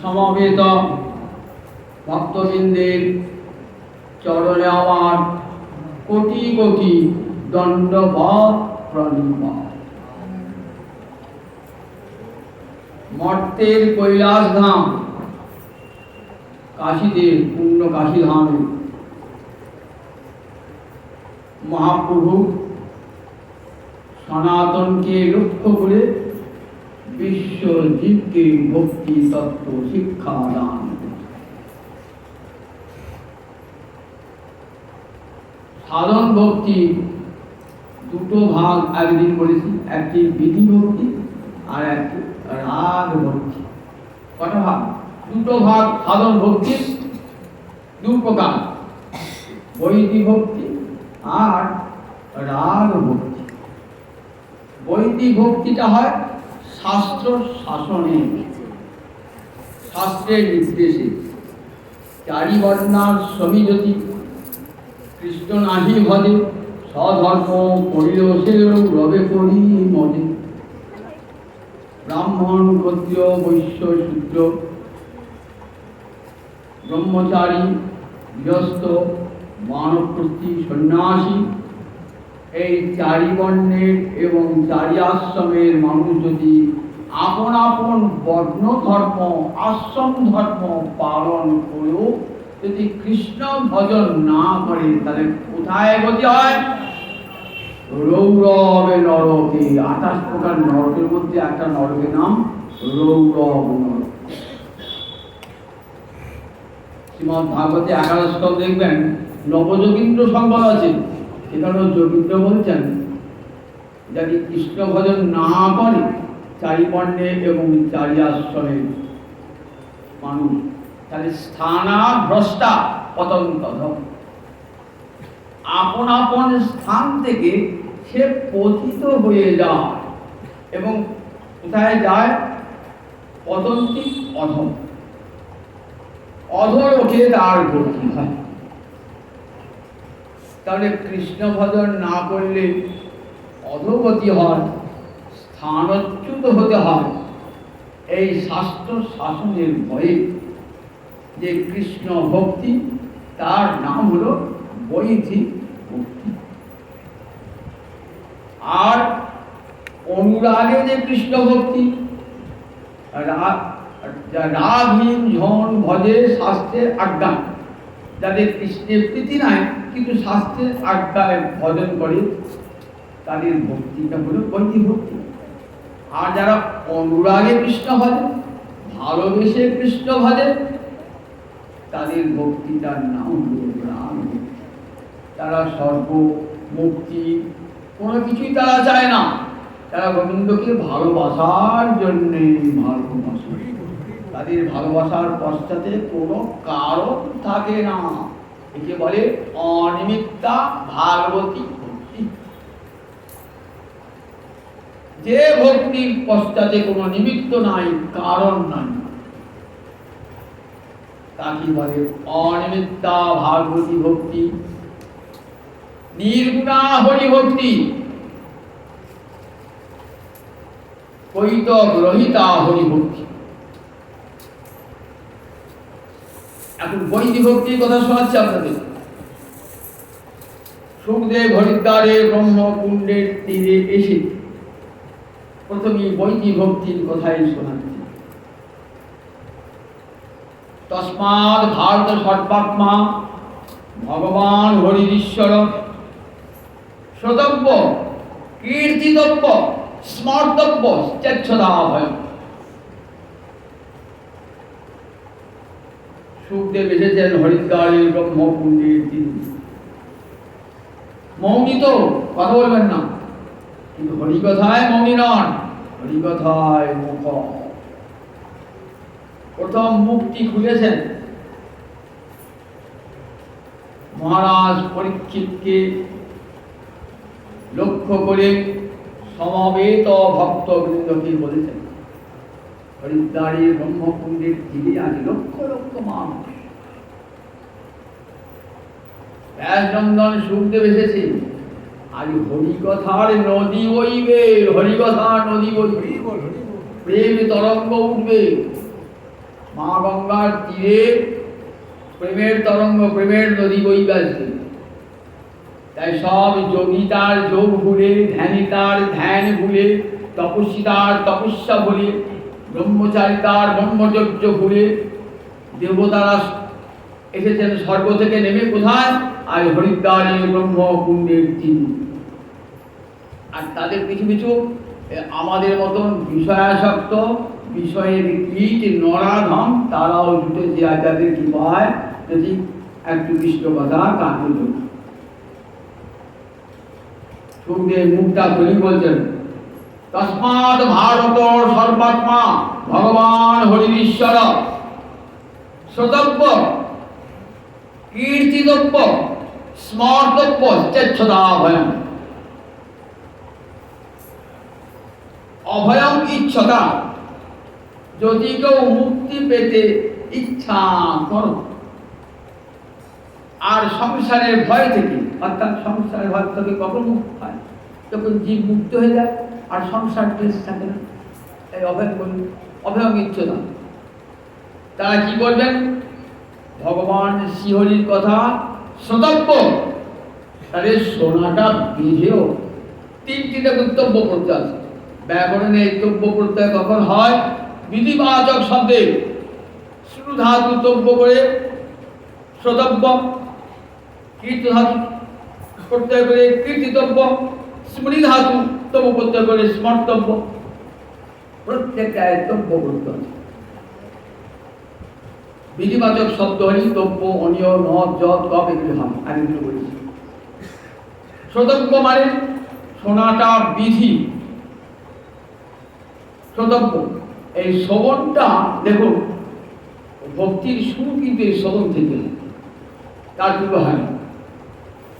সমবেত ভক্তবৃন্দের চরণে আমার কোটি কোটি দণ্ডবৎ প্রণাম। মর্তের কৈলাস ধাম কাশীতে, পূর্ণ কাশী ধামে মহাপ্রভু সনাতনকে লক্ষ্য করে বিশ্ব জীবকে ভক্তি তত্ত্ব শিক্ষা দান। সাধন ভক্তি দুটো ভাগ একদিন বলেছি, একটি বিধি ভক্তি আর একটি রাগ ভক্তি। কটা ভাগ? দুটো ভাগ সাধন ভক্তির, দু প্রকার, বৈদিক ভক্তি আর রাগ ভক্তি। বৈদিক ভক্তিটা হয় শাস্ত্র শাসনে, শাস্ত্রের নির্দেশে। চারি বর্ণার সমীজ্যোতি কৃষ্ণ নাহি ভজে, স্বধর্ম করিল সেও রবে করি মজে। ব্রাহ্মণ ক্ষত্রিয় বৈশ্য শূদ্র, ব্রহ্মচারী গৃহস্থ বানপ্রস্থি সন্ন্যাসী, এই চারি বর্ণের এবং চারি আশ্রমের মানুষ যদি আপন আপন বর্ণ ধর্ম আশ্রম ধর্ম পালন করেও যদি কৃষ্ণ ভজন না করে, তাহলে কোথায় গতি হয়? রৌরবে নরকে। 28 প্রকার নরকের মধ্যে একটা নরকের নাম রৌরব নরক। শ্রীমদ্ ভাগবতে 11 শ্লোক দেখবেন, নবযোগীন্দ্র সংবাদ আছে। এখানে যোগীন্দ্র বলছেন, যদি কৃষ্ণ ভজন না করে চারি বর্ণে এবং চারি আশ্রমের মানুষ, তাহলে স্থানাভ্রষ্টা পতন্তধ। আপন আপন স্থান থেকে সে পতিত হয়ে যায় এবং কোথায় যায়? পতন্তি অধম, অধলোকে তার গতি হয়। তাহলে কৃষ্ণ ভজন না করলে অধোগতি হয়, স্থানচ্যুত হতে হয়। এই শাস্ত্র শাসনের ভয়ে যে কৃষ্ণ ভক্তি, তার নাম হলো বৈদিক ভক্তি। আর অনুরাগে যে কৃষ্ণ ভক্তি, রাগহীন ঝন ভজে শাস্ত্রের আজ্ঞা, যাদের কৃষ্ণের প্রীতি নাই কিন্তু শাস্ত্রের আজ্ঞায় ভজন করে, তাদের ভক্তিটা হলো বৈদিক ভক্তি। আর যারা অনুরাগে কৃষ্ণ ভজে, ভালোবেসে কৃষ্ণ ভজে, তাদের ভক্তিটার নাম হলো রাগ ভক্তি। তারা স্বর্গ মুক্তি কোনো কিছুই তারা চায় না, তারা গোবিন্দকে ভালোবাসার জন্যে ভালোবাসে। তাদের ভালোবাসার পশ্চাতে কোনো কারণ থাকে না। একে বলে অনিমিত্তা ভাগবতী ভক্তি। যে ভক্তির পশ্চাতে কোনো নিমিত্ত নাই, কারণ নাই, তাকে বলে অনিমিত্তা ভাগবতী ভক্তি। নির্গুণা হরি ভক্তি, কৈতব রহিতা হরি ভক্তি। এখন বৈদিক ভক্তির কথা শোনাচ্ছি আপনাদের। সুখদেব হরিদ্বারে ব্রহ্মকুণ্ডের তীরে এসে প্রথমে বৈদিক ভক্তির কথাই শোনাচ্ছি। তস্মাৎ ভারত সর্বাত্মা ভগবান হরিশ্বর, শ্রোতব্য কীর্তিতব্য স্মর্তব্য চেচ্ছদা ভয়। সুখদেব এসেছেন হরিদ্বারের ব্রহ্মকুণ্ডের তীরে। মৌনী তো কথা বলবেন না, কিন্তু হরিকথায় মৌনী নন, হরিকথায় মুখ। প্রথম মুখটি খুলেছেন মহারাজ পরীক্ষিতকে লক্ষ্য করে সমবেত ভক্তবৃন্দকে বলেছেন, হরিদ্বারের ব্রহ্মকুণ্ডের তীরে আজ লক্ষ লক্ষ মানুষ। ব্যাসনন্দন সুখদেব এসেছে, আজ হরিকথার নদী বইবে, হরিকথার নদী বইবে, প্রেম তরঙ্গ উঠবে। মা গঙ্গার তীরে প্রেমের তরঙ্গ, প্রেমের নদী বইবাসী। তাই সব যোগী তার যোগ ভুলে, ধ্যানী তার ধ্যান ভুলে, তপস্বী তার তপস্যা ভুলে, ব্রহ্মচারী তার ব্রহ্মচর্য ভুলে, দেবতারা এসেছেন স্বর্গ থেকে নেমে কোথায়? আর হরিদ্বারে ব্রহ্মকুণ্ডের তীরে। আর তাদের পিছু পিছু আমাদের মতন বিষয়াসক্ত, বিষয়ের কীট নরাধম তারাও জুটেছে আচার্যের কৃপায়, যদি একটু কৃষ্ণ কথা কানে যোগ। সুখদেব মুখটা খুলি বলছেন, তস্মাৎ ভারত সর্বাত্মা ভগবান হরিশ্বর শ্রোতব্য কীর্তিতব্য স্মর্তব্য চেচ্ছদা ভয়ম। অভয়ম ইচ্ছতা, যদি কেউ মুক্তি পেতে ইচ্ছা করো আর সংসারের ভয় থেকে, অর্থাৎ সংসারের ভয় থেকে কখন মুক্ত হয়? যখন জীব মুক্ত হয়ে যায় আর সংসার দেশ থাকে না। এই অভয় বলি, অভয়ম ইচ্ছতা। তারা কি করবেন? ভগবান শ্রীহরির কথা শ্রোতব্য, তাদের শোনাটা বেঁধেও তিনটিতে কর্তব্য করতে আছে। ব্যাকরণে তব্য প্রত্যয় কখন হয়? বিধিবাচক শব্দে শ্রু ধাতু তব্য করে শ্রোতব্য, কীর্ত ধাতু প্রত্যয় করে কীর্তিতব্য, স্মৃতি ধাতু তব্য প্রত্যয় করে স্মর্তব্য। প্রত্যেকটা তব্য করতে হবে। বিধিবাচক শব্দ হলি তব্য, অনিয়, নদ, যত, কব এগুলি হয়। আমি এগুলো বলেছি। শ্রোতব্য মানে শোনাটা বিধি, শ্রোতব্য। এই শ্রবণটা দেখুন, ভক্তির শুরু কিন্তু এই শ্রবণ থেকে, তার পুরো হয়।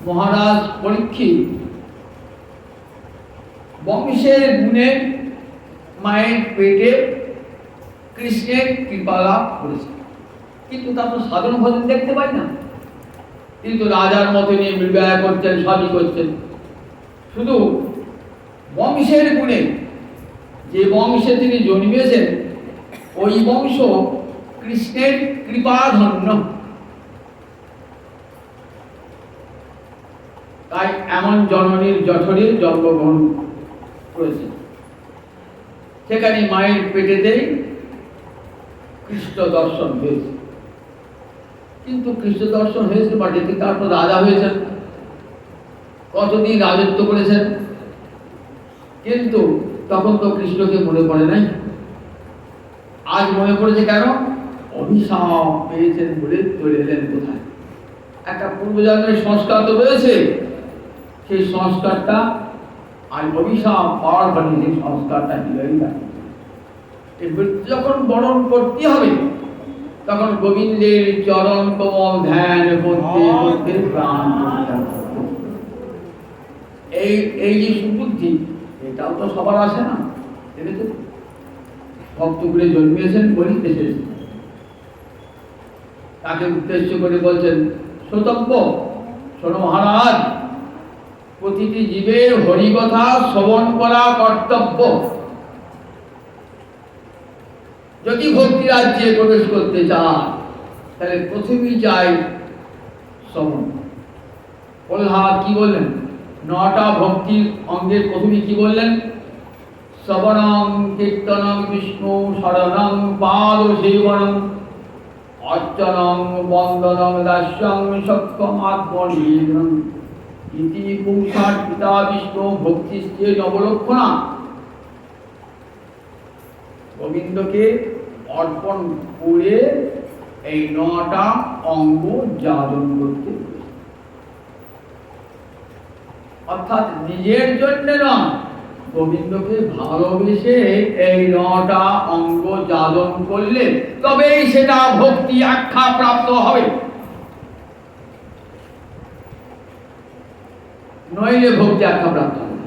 মহারাজ পরীক্ষিত বংশের গুণে মায়ের পেটে কৃষ্ণের কৃপা লাভ করেছে, কিন্তু তা তো সাধারণ ভজন দেখতে পাই না। কিন্তু রাজার মতো নিয়ে মৃগয়া করছেন, সবই করছেন। শুধু বংশের গুণে, যে বংশে তিনি জন্মেছেন ওই বংশ কৃষ্ণের কৃপাধন্য। তাই এমন জননীর জঠরে জন্মগ্রহণ করেছে। সেখানে মায়ের পেটেতেই কৃষ্ণ দর্শন হয়েছে। কিন্তু কৃষ্ণ দর্শন হয়েছে বাড়িতে, তারপর রাজা হয়েছেন, কতদিন রাজত্ব করেছেন, কিন্তু তখন তো কৃষ্ণকে মনে পড়ে নাই। আজ মনে পড়েছে কেন? অভিশাপ পেয়েছেন বলে চলে এলেন কোথায়? একটা পূর্বজন্মের সংস্কার তো রয়েছে, সেই সংস্কারটা আজ অভিশাপ পাওয়ার ফলে সেই সংস্কারটা হিলেই থাকে। যখন বরণ করতে হবে তখন গোবিন্দের চরণ কমল ধ্যান করতে করতে প্রাণ এই যে সুবুদ্ধি, এটাও তো সবার আসে না। দেখেছো, ভক্তগুলো জন্মিয়েছেন বলি এসেছে। তাকে উদ্দেশ্য করে বলছেন, শ্রোতব্য শোনো মহারাজ, প্রতিটি জীবের হরিকথা শ্রবণ করা কর্তব্য। যদি ভক্তি রাজ্যে প্রবেশ করতে চান তাহলে প্রথমেই চাই শ্রবণ। প্রহ্লাদ কি বললেন? 9টা ভক্তির অঙ্গের প্রথমে কি বললেন? শ্রবণং কীর্তনং বিষ্ণু শরণং পাদ সেবনং অর্চনং বন্দনং দাস্যং সত্যম আত্মনিবেদনং ইতি পুংসাৎ পিতা বিষ্ণু ভক্তিশ্চে নবলক্ষণা। গোবিন্দকে অর্পণ করে এই 9টা অঙ্গ যাজন করতে, অর্থাৎ নিজের জন্য নয়, গোবিন্দকে ভালোবেসে এই 9টা অঙ্গ যাজন করলে তবেই সেটা ভক্তি আখ্যা প্রাপ্ত হবে, নইলে ভক্তি আখ্যা প্রাপ্ত হবে।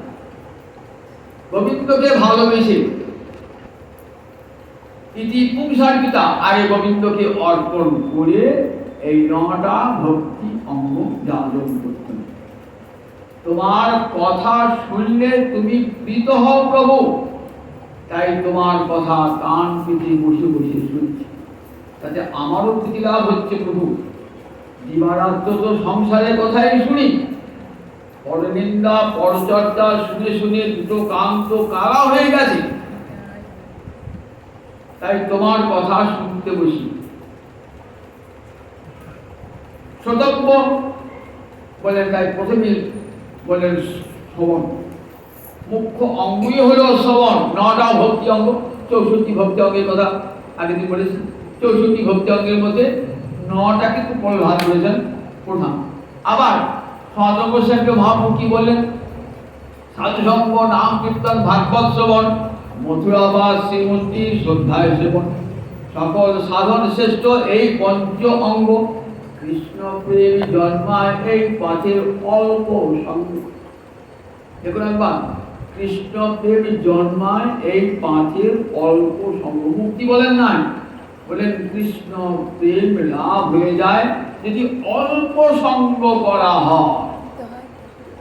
গোবিন্দকে ভালোবেসে ইতি পুংসার পিতা, আগে গোবিন্দকে অর্পণ করে এই 9টা ভক্তি অঙ্গ যাজন করতে। তোমার কথা শুনলে তুমি প্রীত হও প্রভু, তাই তোমার কথা কান পেতে বসে বসে শুনছি। তাতে আমারও প্রীতি লাভ হচ্ছে প্রভু। দিবারাত্র তো সংসারের কথাই শুনি, পরনিন্দা পরচর্চা শুনে শুনে দুটো কান তো কালা হয়ে গেছে, তাই তোমার কথা শুনতে বসি। শ্রোতব্য বলেন, তাই প্রথমে বলেন শ্রবণ। মুখ্য অঙ্গই হলো শ্রবণ। 9টা ভক্তি অঙ্গ, 64 ভক্তি অঙ্গের কথা আগে দিন বলেছি। 64 ভক্তি অঙ্গের মধ্যে 9টা কিন্তু প্রধান বলেছেন, প্রধান। আবার সনাতন গোস্বামী মহাপ্রভু কি বললেন? সাধুসঙ্গ, নাম কীর্তন, ভাগবত শ্রবণ, মথুরাবাস, শ্রীমন্তী, শ্রদ্ধায় সেবন, সকল সাধন শ্রেষ্ঠ এই পঞ্চ অঙ্গ। কৃষ্ণ প্রেম জন্মায় এই পথের অল্প সঙ্গ। দেখুন একবার, কৃষ্ণ প্রেম জন্মায় এই পাঁচের অল্প সঙ্গ। মুক্তি বলেন নাই, বলেন কৃষ্ণ প্রেম লাভ হয়ে যায় যদি অল্প সঙ্গ করা হয়।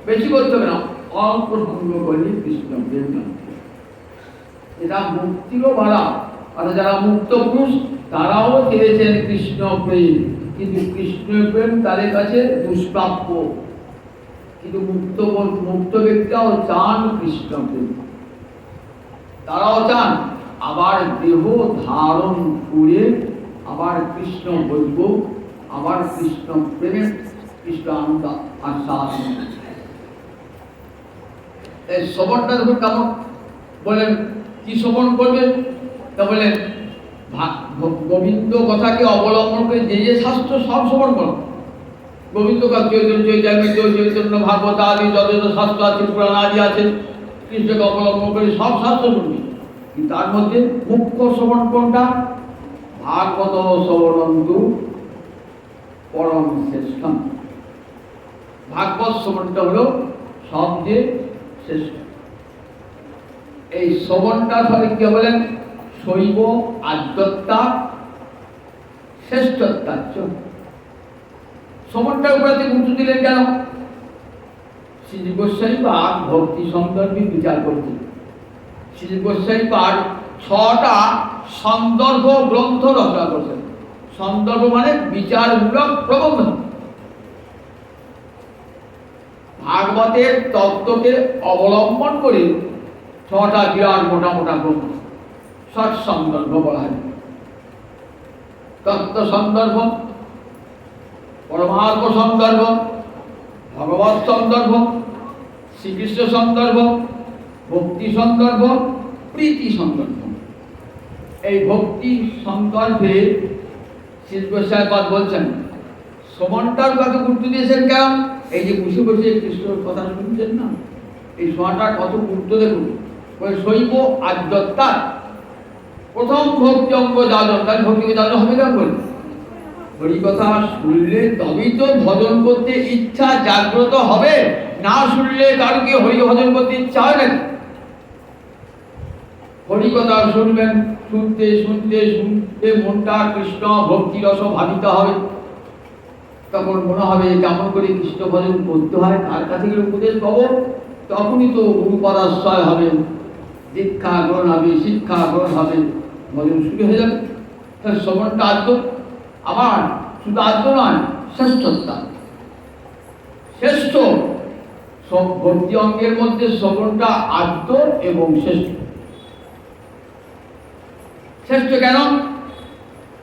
বেশি করতে হবে না, অল্প সঙ্গ করলে কৃষ্ণ প্রেম জন্মায়। এটা মুক্তিরও বাড়া। আর যারা মুক্ত পুরুষ তারাও চেয়েছেন কৃষ্ণ প্রেম, কিন্তু কৃষ্ণ প্রেম তাদের কাছে দুষ্প্রাপ্য। কিন্তু মুক্ত ব্যক্তিরাও চান কৃষ্ণ প্রেম, তারাও চান আবার দেহ ধারণ করে আবার কৃষ্ণ বলব, আবার কৃষ্ণ প্রেমে কৃষ্ণ আনন্দ আশ্বাস। এই শ্রবণটা দেখুন কেমন বলেন, কি শ্রবণ করবেন? তা বলেন গোবিন্দ কথাকে অবলম্বন করে যে যে শাস্ত্র সব শ্রবণ করো। গোবিন্দ চৈতন্য ভাগবত আদি যত যত শাস্ত্র আছে, পুরাণ আদি আছে, কৃষ্ণকে অবলম্বন করে সব শাস্ত্র শুনবি। কিন্তু তার মধ্যে মুখ্য শ্রবণ কোনটা? ভাগবত শ্রবণন্তু পরম শ্রেষ্ঠম। ভাগবত শ্রবণটা হলো সবচেয়ে শ্রেষ্ঠ। এই শ্রবণটা ফলে কি বলেন? শৈব আদ্যত্তা শ্রেষ্ঠত্বাচ্য। শ্রবণটার উপরে গুরুত্ব দিলেন কেন? শ্রী গোস্বামী পাদ ভক্তি সন্দর্ভে বিচার করছেন। শ্রী গোস্বামী পাদ 6টা সন্দর্ভ গ্রন্থ রচনা করছেন। সন্দর্ভ মানে বিচারমূলক প্রবন্ধ। ভাগবতের তত্ত্বকে অবলম্বন করে 6টা বিরাট মোটা মোটা গ্রন্থ, ষট সন্দর্ভ বলা হয়। তত্ত্ব সন্দর্ভ, পরমার্থ সন্দর্ভ, ভগবত সন্দর্ভ, শ্রীকৃষ্ণ সন্দর্ভ, ভক্তি সন্দর্ভ, প্রীতি সন্দর্ভ। এই ভক্তি সন্দর্ভে শ্রী গোস্বামী বলছেন শ্রবণটার কত গুরুত্ব দিয়েছেন কেন? এই যে বসে বসে কৃষ্ণর কথা শুনছেন না, এই শোনাটা কত গুরুত্ব দেখুন। শৈব আদ্যত্তা প্রথম ভক্তি অঙ্গ যাজন, তাহলে ভক্তি যাজন হবে কেমন করে? হরি কথা শুনলে তবেই তো ভজন করতে ইচ্ছা জাগ্রত হবে। না শুনলে কারো কি হরি ভজন করতে ইচ্ছা হয় নাকি? হরি কথা শুনবেন, শুনতে শুনতে শুনতে মনটা কৃষ্ণ ভক্তি রস ভাবিত হবে। তখন মনে হবে কেমন করে কৃষ্ণ ভজন করতে হয়, কার কাছে গেলে উপদেশ পাবো। তখনই তো গুরুপদাশ্রয় হবে, দীক্ষা গ্রহণ হবে, শিক্ষা গ্রহণ হবে, ভজন শুরু হয়ে যাবে। তাহলে শ্রবণটা আদ্য, আবার শুধু আদ্য নয়, শ্রেষ্ঠতা শ্রেষ্ঠ। সব ভক্তি অঙ্গের মধ্যে শ্রবণটা আদ্য এবং শ্রেষ্ঠ। শ্রেষ্ঠ কেন?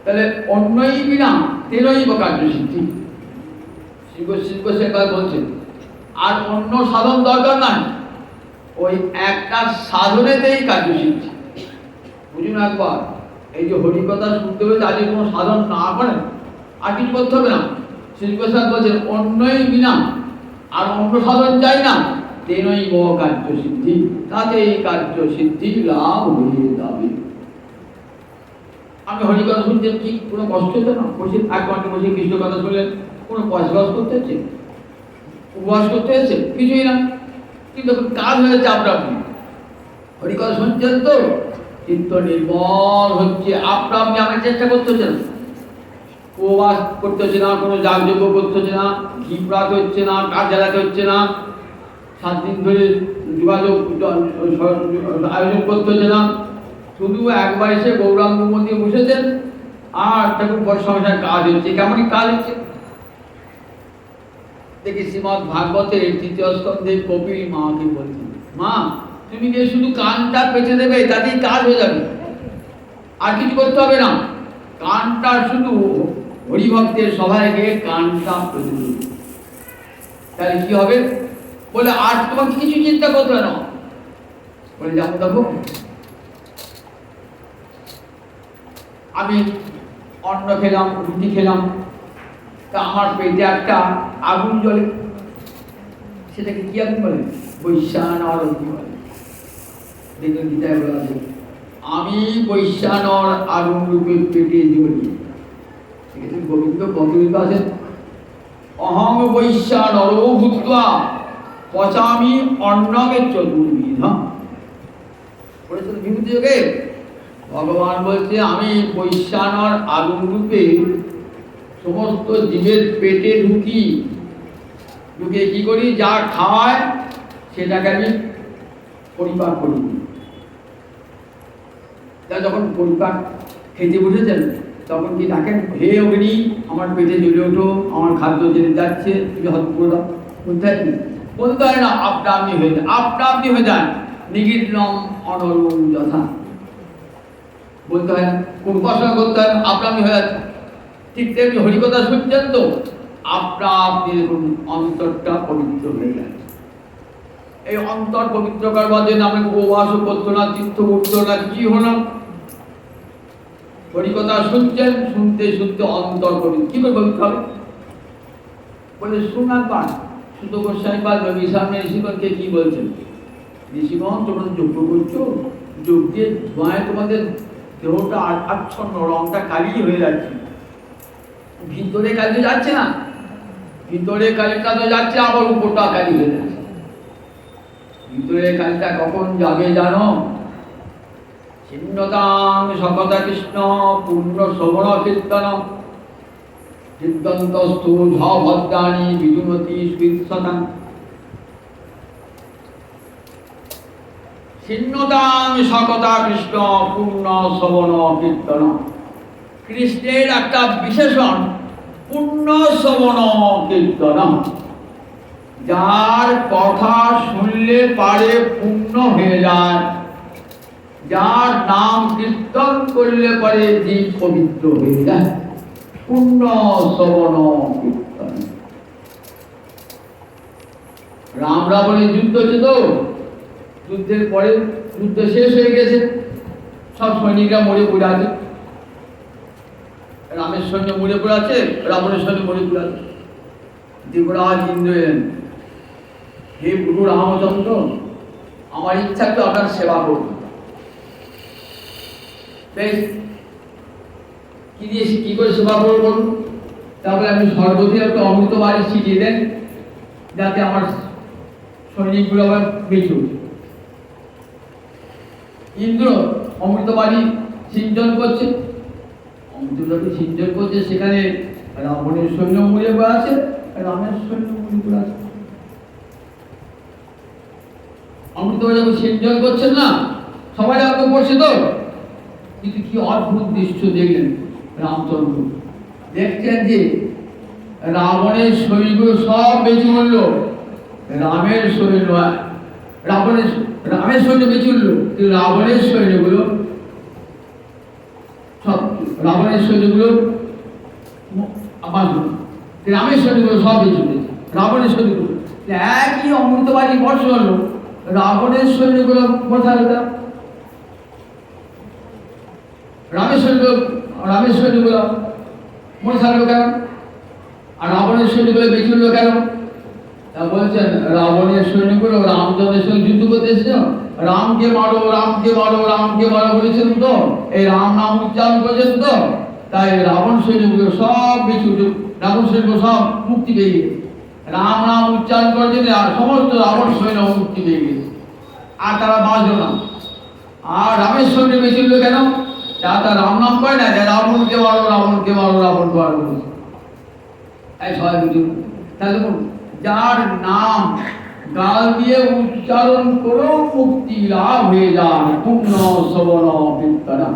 তাহলে অন্যই বিনা তেনৈব কার্যসিদ্ধি। শ্রী গোস্বামী বলছেন আর অন্য সাধন দরকার নাই, ওই একটা সাধনেতেই কার্যসিদ্ধি। বুঝুন একবার, এই যে হরিকথা শুনতে হবে তাদের কোনো সাধন না করেন আর কিছু করতে হবে না। শ্রী গোস্বামী বলছেন অন্যই বিনা, আর অন্য সাধন চাই না, তেনৈব কার্যসিদ্ধি, তাতেই কার্যসিদ্ধি লাভ হয়ে যাবে। আমি হরিকথা শুনছেন, ঠিক কোনো কষ্ট হতো না, বসে 1 ঘন্টা বসে কৃষ্ণ কথা শুনলেন, কোনো পয়সা করতে হচ্ছে, উপবাস করতে হয়েছে, কিছুই না, কিন্তু কাজ হয়েছে আপনার। হরিকথা শুনছেন তো চিত্ত নির্মল হচ্ছে, আপনা আপনি আমার চেষ্টা করতে হচ্ছে না, উপবাস করতে হচ্ছে না, কোনো যাগযজ্ঞ করতে হচ্ছে না, ঘি প্রাত হচ্ছে না, কাজ জ্বালাতে হচ্ছে না, 7 দিন ধরে যোগাযোগ আয়োজন করতে হচ্ছে না। শুধু একবার এসে গৌরাঙ্গ মন্দিরে বসেছেন আর ঠাকুর বড় সংসার কাজ হচ্ছে, কেমন কাজ হচ্ছে দেখি। শ্রীমদ ভাগবতের ৩য় স্কন্ধে কপিল মাকে বলছেন, মা তুমি গিয়ে শুধু কানটা পেতে দেবে, তাতেই কাজ হয়ে যাবে, আর কিছু করতে হবে না। কানটা শুধু হরিভক্তের সভায় গিয়ে কানটা পেতে দেবে, তাহলে কি হবে বলে, আর তোমাকে কিছু চিন্তা করতে হবে না। বলে যেমন দেখো, আমি অন্ন খেলাম, রুটি খেলাম, তা আমার পেটে একটা আগুন জ্বলে, সেটাকে কি আগুন বলে? বৈশ্বানর অগ্নি বলে। দেখুন গীতায় বলা আছে, আমি বৈশ্বানর আগুন রূপে পেটে জ্বলি। ঠিক আছে, গোবিন্দ কত আছেন, অহং বৈশ্বানর ভূত্বা পচামি অন্নমে চতুর্বিধম। বলেছেন বিভূতি যোগে ভগবান বলছে, আমি বৈশ্বানর আগুন রূপে সমস্ত জীবের পেটে ঢুকি, ঢুকে কি করি, যা খাওয়ায় সেটাকে আমি পরিপাক করি। তা যখন পরিপাক খেতে বসেছেন তখন কি ডাকেন, হে অগ্নি আমার পেটে জ্বলে ওঠো, আমার খাদ্য জেনে যাচ্ছে, তুমি হত করে দাও? বলতে হয় কি? বলতে হয় না, আপনা আপনি হয়ে যান, আপনা আপনি হয়ে যান। নিগিরম অনরুম যথা, বলতে হয় না, কোন উপাসনা করতে হয় না, আপনা আপনি হয়ে যাচ্ছে। ঠিক তেমনি হরিকথা শুনছেন তো, আপনা আপনি দেখুন অন্তরটা পবিত্র হয়ে যাচ্ছে। এই অন্তর পবিত্র করবার জন্য আমাকে উপবাসও করতো না, তীর্থ করতো না, কি হলো, হরিকথা শুনছেন, শুনতে শুনতে অন্তর পবিত্র। কি করে পবিত্র হবে বলে, শোনার পান সুত গোস্বামী পাল বিশামে ঋষিগণকে কি বলছেন, ঋষিগণ তোমরা যজ্ঞ করছো, যজ্ঞের ধোঁয়ায় তোমাদের দেহটা আচ্ছন্ন, রংটা কালি হয়ে যাচ্ছে, ভিতরে কালি যাচ্ছে না, ভিতরে কালিটা তো যাচ্ছে, আবার উপরটা কালি হয়ে যাচ্ছে। ভিতরে কালিটা কখন যাবে জানো? ছিন্নতাং সকতা কৃষ্ণ পূর্ণ শ্রবণ কীর্তন চিন্তন্তস্তু ভদ্রাণি বিদুমতি সুইৎসতাং। ছিন্নতাং সকতা কৃষ্ণ পূর্ণ শ্রবণ কীর্তন। কৃষ্ণের একটা বিশেষণ পূর্ণ শ্রবণ কীর্তন, যার কথা শুনলে পারে পূর্ণ হয়ে যায়, যার নাম কীর্তন করলে পরে জীব পবিত্র হয়ে যায়। পূর্ণ শ্রবণ কীর্তন। রাম রাবণের যুদ্ধ হচ্ছে তো, যুদ্ধের পরে যুদ্ধ শেষ হয়ে গেছে, সব সৈনিকরা মরে পড়ে আছে, রামের সৈন্য মরে পড়ে আছে, রাবণের সৈন্য মরে পড়ে আছে। দেবরাজ ইন্দ্র এলেন, হে গুরু রামচন্দ্র, আমার ইচ্ছা তো আপনার সেবা করব। বেশ, কি দিয়ে কি করে সেবা করবো বলুন? তারপরে আপনি সর্বতি একটা অমৃত বাড়ি ছিটিয়ে দেন, যাতে আমার সৈনিকগুলো আবার বেঁচে ওঠে। ইন্দ্র অমৃত বাড়ি সিঞ্চন করছে, অমৃত বাড়ি সিঞ্চন করছে, সেখানে রাবণের সৈন্য মরে পড়ে আছে, রামের সৈন্য মরে পড়ে আছে। অমৃত বাড়ি যখন সিঞ্চন করছেন না, সবাই আগে পড়ছে তো, কিন্তু কি অদ্ভুত দৃশ্য দেখলেন রামচন্দ্র। দেখছেন যে রাবণের সৈন্যগুলো সব বেঁচে উঠল, রামের সৈন্য রামের সৈন্য বেঁচে উঠল, কিন্তু রাবণের সৈন্যগুলো সব, রাবণের সৈন্যগুলো রামের সৈন্যগুলো সব বেঁচে উঠেছে, রাবণের সৈন্যগুলো একই অমৃতবাড়ি বর্ষ হলো, রাবণের সৈন্যগুলো বসালো, রামের সৈন্যগুলো মরে থাকলো কেন, আর রাবণের সৈন্যগুলো বেঁচে উঠলো কেন? তা বলছেন, রাবণের সৈন্যগুলো রামচন্দ্রের সঙ্গে যুদ্ধ করতে এসেছিল, রামকে মারো, রামকে মারো, রামকে মারো বলেছেন তো, এই রাম নাম উচ্চারণ করেছেন তো, তাই রাবণ সৈন্যগুলো সব বেঁচে উঠে, রাবণ সৈন্য সব মুক্তি পেয়ে গেছে। রাম নাম উচ্চারণ করেছেন, আর সমস্ত রাবণ সৈন্য মুক্তি পেয়ে গেছে, আর তারা বাঁচল না। আর রামের সৈন্য বেঁচে উঠলো কেন? যারা রাম নাম করে না, যারা রাবণকে মারো, রাবণকে মারো, রাবণকে মারো বলেছে, তাই সবাই বুঝুন। তাহলে যার নাম গাল দিয়ে উচ্চারণ করেও মুক্তি লাভ হয়ে যায়, পূর্ণ শ্রবণ কীর্তন।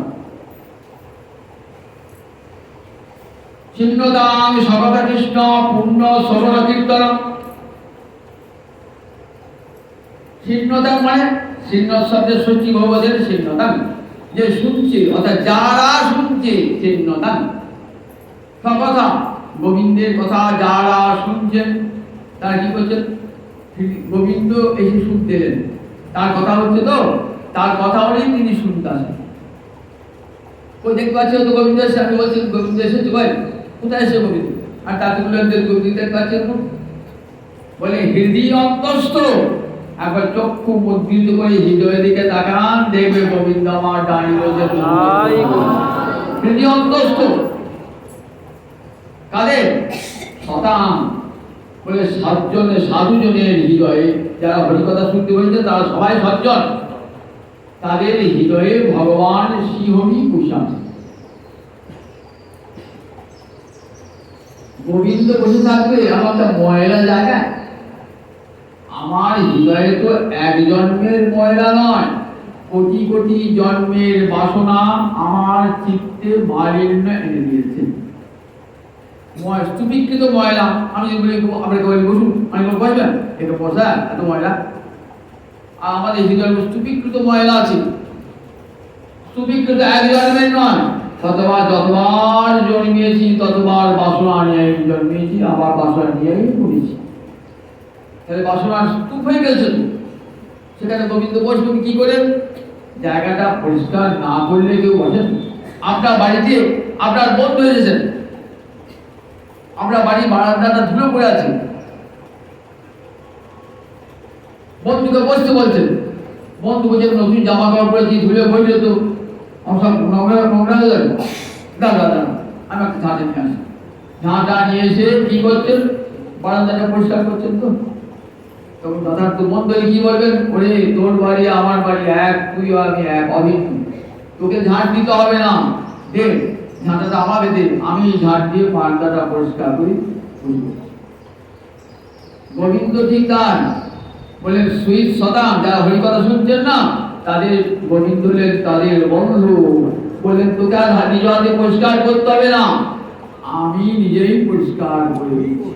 ছিন্নতাং স্বগত কৃষ্ণ পূর্ণ শ্রবণ কীর্তন। ছিন্নতাং মানে ছিন্ন শব্দের সূচি ভবদের ছিন্নতাং, যে শুনছে অর্থাৎ যারা শুনছে ছিন্নতাং। কথা গোবিন্দের কথা যারা শুনছেন তারা কি করছেন? গোবিন্দ এসে শুনতে এলেন, তার কথা হচ্ছে তো, তার কথা হলেই তিনি শুনতে আসেন। ওই দেখতে পাচ্ছি তো গোবিন্দ এসে, আমি বলছি গোবিন্দ এসেছে, ভাই কোথায় এসে গোবিন্দ? আর তাতে গোবিন্দের কাছে বলে হৃদয় অন্তস্থ, একবার চক্ষু মুদ্রিত করে হৃদয়ের দিকে তাকান, দেখবে গোবিন্দ আমার দাঁড়িয়ে রয়েছে হৃদয় অন্তস্থ। কাদের? শতাং বলে সাধুজনের হৃদয়ে, যারা হরিকথা শুনতে বলছে তারা সবাই সজ্জন, তাদের হৃদয়ে ভগবান শ্রীহরি কুশান। গোবিন্দ বসে থাকবে আমার একটা ময়লা জায়গায়? আমার হৃদয়ে তো এক জন্মের ময়লা নয়, কোটি কোটি জন্মের বাসনা আমার চিত্তে মালিন্য এনে দিয়েছে। স্তূপীকৃত ময়লা, আমি বলি আপনাকে বলি বসুন, আমি বসবেন, এটা বসা এত ময়লা। আর আমাদের হৃদয়ে স্তূপীকৃত ময়লা আছে, স্তূপীকৃত এক জন্মের নয়, যতবার জন্মিয়েছি ততবার বাসনা নিয়ে জন্মিয়েছি, আবার বাসনা নিয়েই পড়েছি। তাহলে বাসনার স্তূপ হয়ে গেছে। সেখানে গোবিন্দ বসবেন কি করে? জায়গাটা পরিষ্কার না করলে কেউ বসেন? আপনার বাড়িতে আপনার বন্ধু এসেছেন, আপনার বাড়ি বারান্দাটা ধুলো পড়ে আছে, বন্ধুকে বসতে বলছেন, বন্ধু বলছে নতুন জামা কাপড় পরেছি, ধুলে বইলে তো সব নোংরা হয়ে যাবে, দাদা আমি একটা ঝাঁটা নিয়ে আসি। ঝাঁটা নিয়ে এসে কি করছেন? বারান্দাটা পরিষ্কার করছেন। তো তখন যথার্থ বন্ধু কি বলবেন? ওরে তোর বাড়ি আমার বাড়ি এক, তুই আমি এক, অভিন্ন, তোকে ঝাঁট দিতে হবে না, দে ঝাঁটাটা আমাকে দে, আমি ঝাঁট দিয়ে বারান্দাটা পরিষ্কার করি। গোবিন্দ ঠিক তার বলেন সুইট শতাং, যারা হরিকথা শুনছেন না তাদের গোবিন্দ হলেন তাদের বন্ধু। বললেন তোকে আর নিজ হাতে পরিষ্কার করতে হবে না, আমি নিজেই পরিষ্কার করে দিচ্ছি।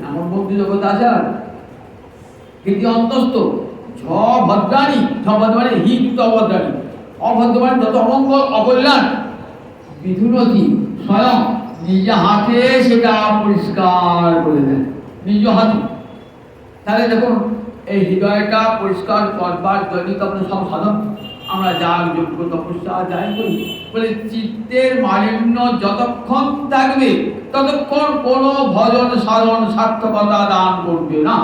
এমন বন্ধু জগৎ আছে? কিন্তু অন্তস্থ ভদ্রাণী, ভদ্রাণী হি কিন্তু অভদ্রাণী, অভদ্রবাণী যত অমঙ্গল অকল্যাণ বিধুনতি স্বয়ং নিজ হাতে সেটা পরিষ্কার করে দেন, নিজ হাতে। তাহলে দেখুন এই হৃদয়টা পরিষ্কার করবার জন্য তখন সব সাধন আমরা যাগ যোগ্য তপস্যা যাই করি। বলে চিত্তের মালিন্য যতক্ষণ থাকবে ততক্ষণ কোনো ভজন সাধন সার্থকতা দান করবে না।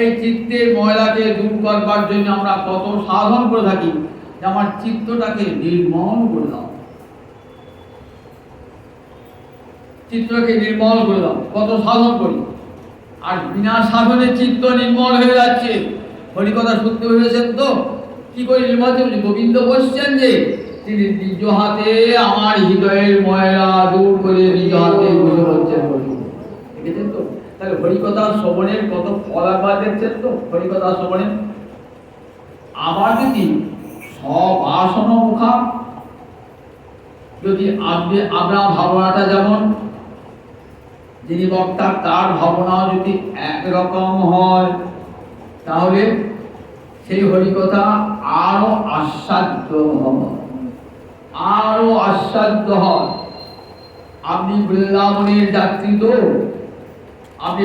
এই চিত্তের ময়লাকে দূর করবার জন্য আমরা কত সাধন করে থাকি, যে আমার চিত্তটাকে নির্মল করে দাও, চিত্তকে নির্মল করে দাও, কত সাধন করি। আর বিনা সাধনে চিত্ত নির্মল হয়ে যাচ্ছে। হরিকথা শুনতে হয়েছেন তো কি করে নির্মল? গোবিন্দ বসছেন যে তিনি নিজ হাতে আমার হৃদয়ের ময়লা দূর করে নিজ হাতে বসে বলছেন, দেখেছেন তো? তাহলে হরিকথা শ্রবণের কত ফল একবার দেখছেন তো? হরিকথা শ্রবণের আবার যদি সব আসন মুখা, যদি আপনার ভাবনাটা যেমন যিনি বক্তা তার ভাবনা যদি একরকম হয় তাহলে সেই হরিকথা আরো আস্বাদ্য হবে, আরো আস্বাদ্য হয়। আপনি বৃন্দাবনের যাত্রী তো, আপনি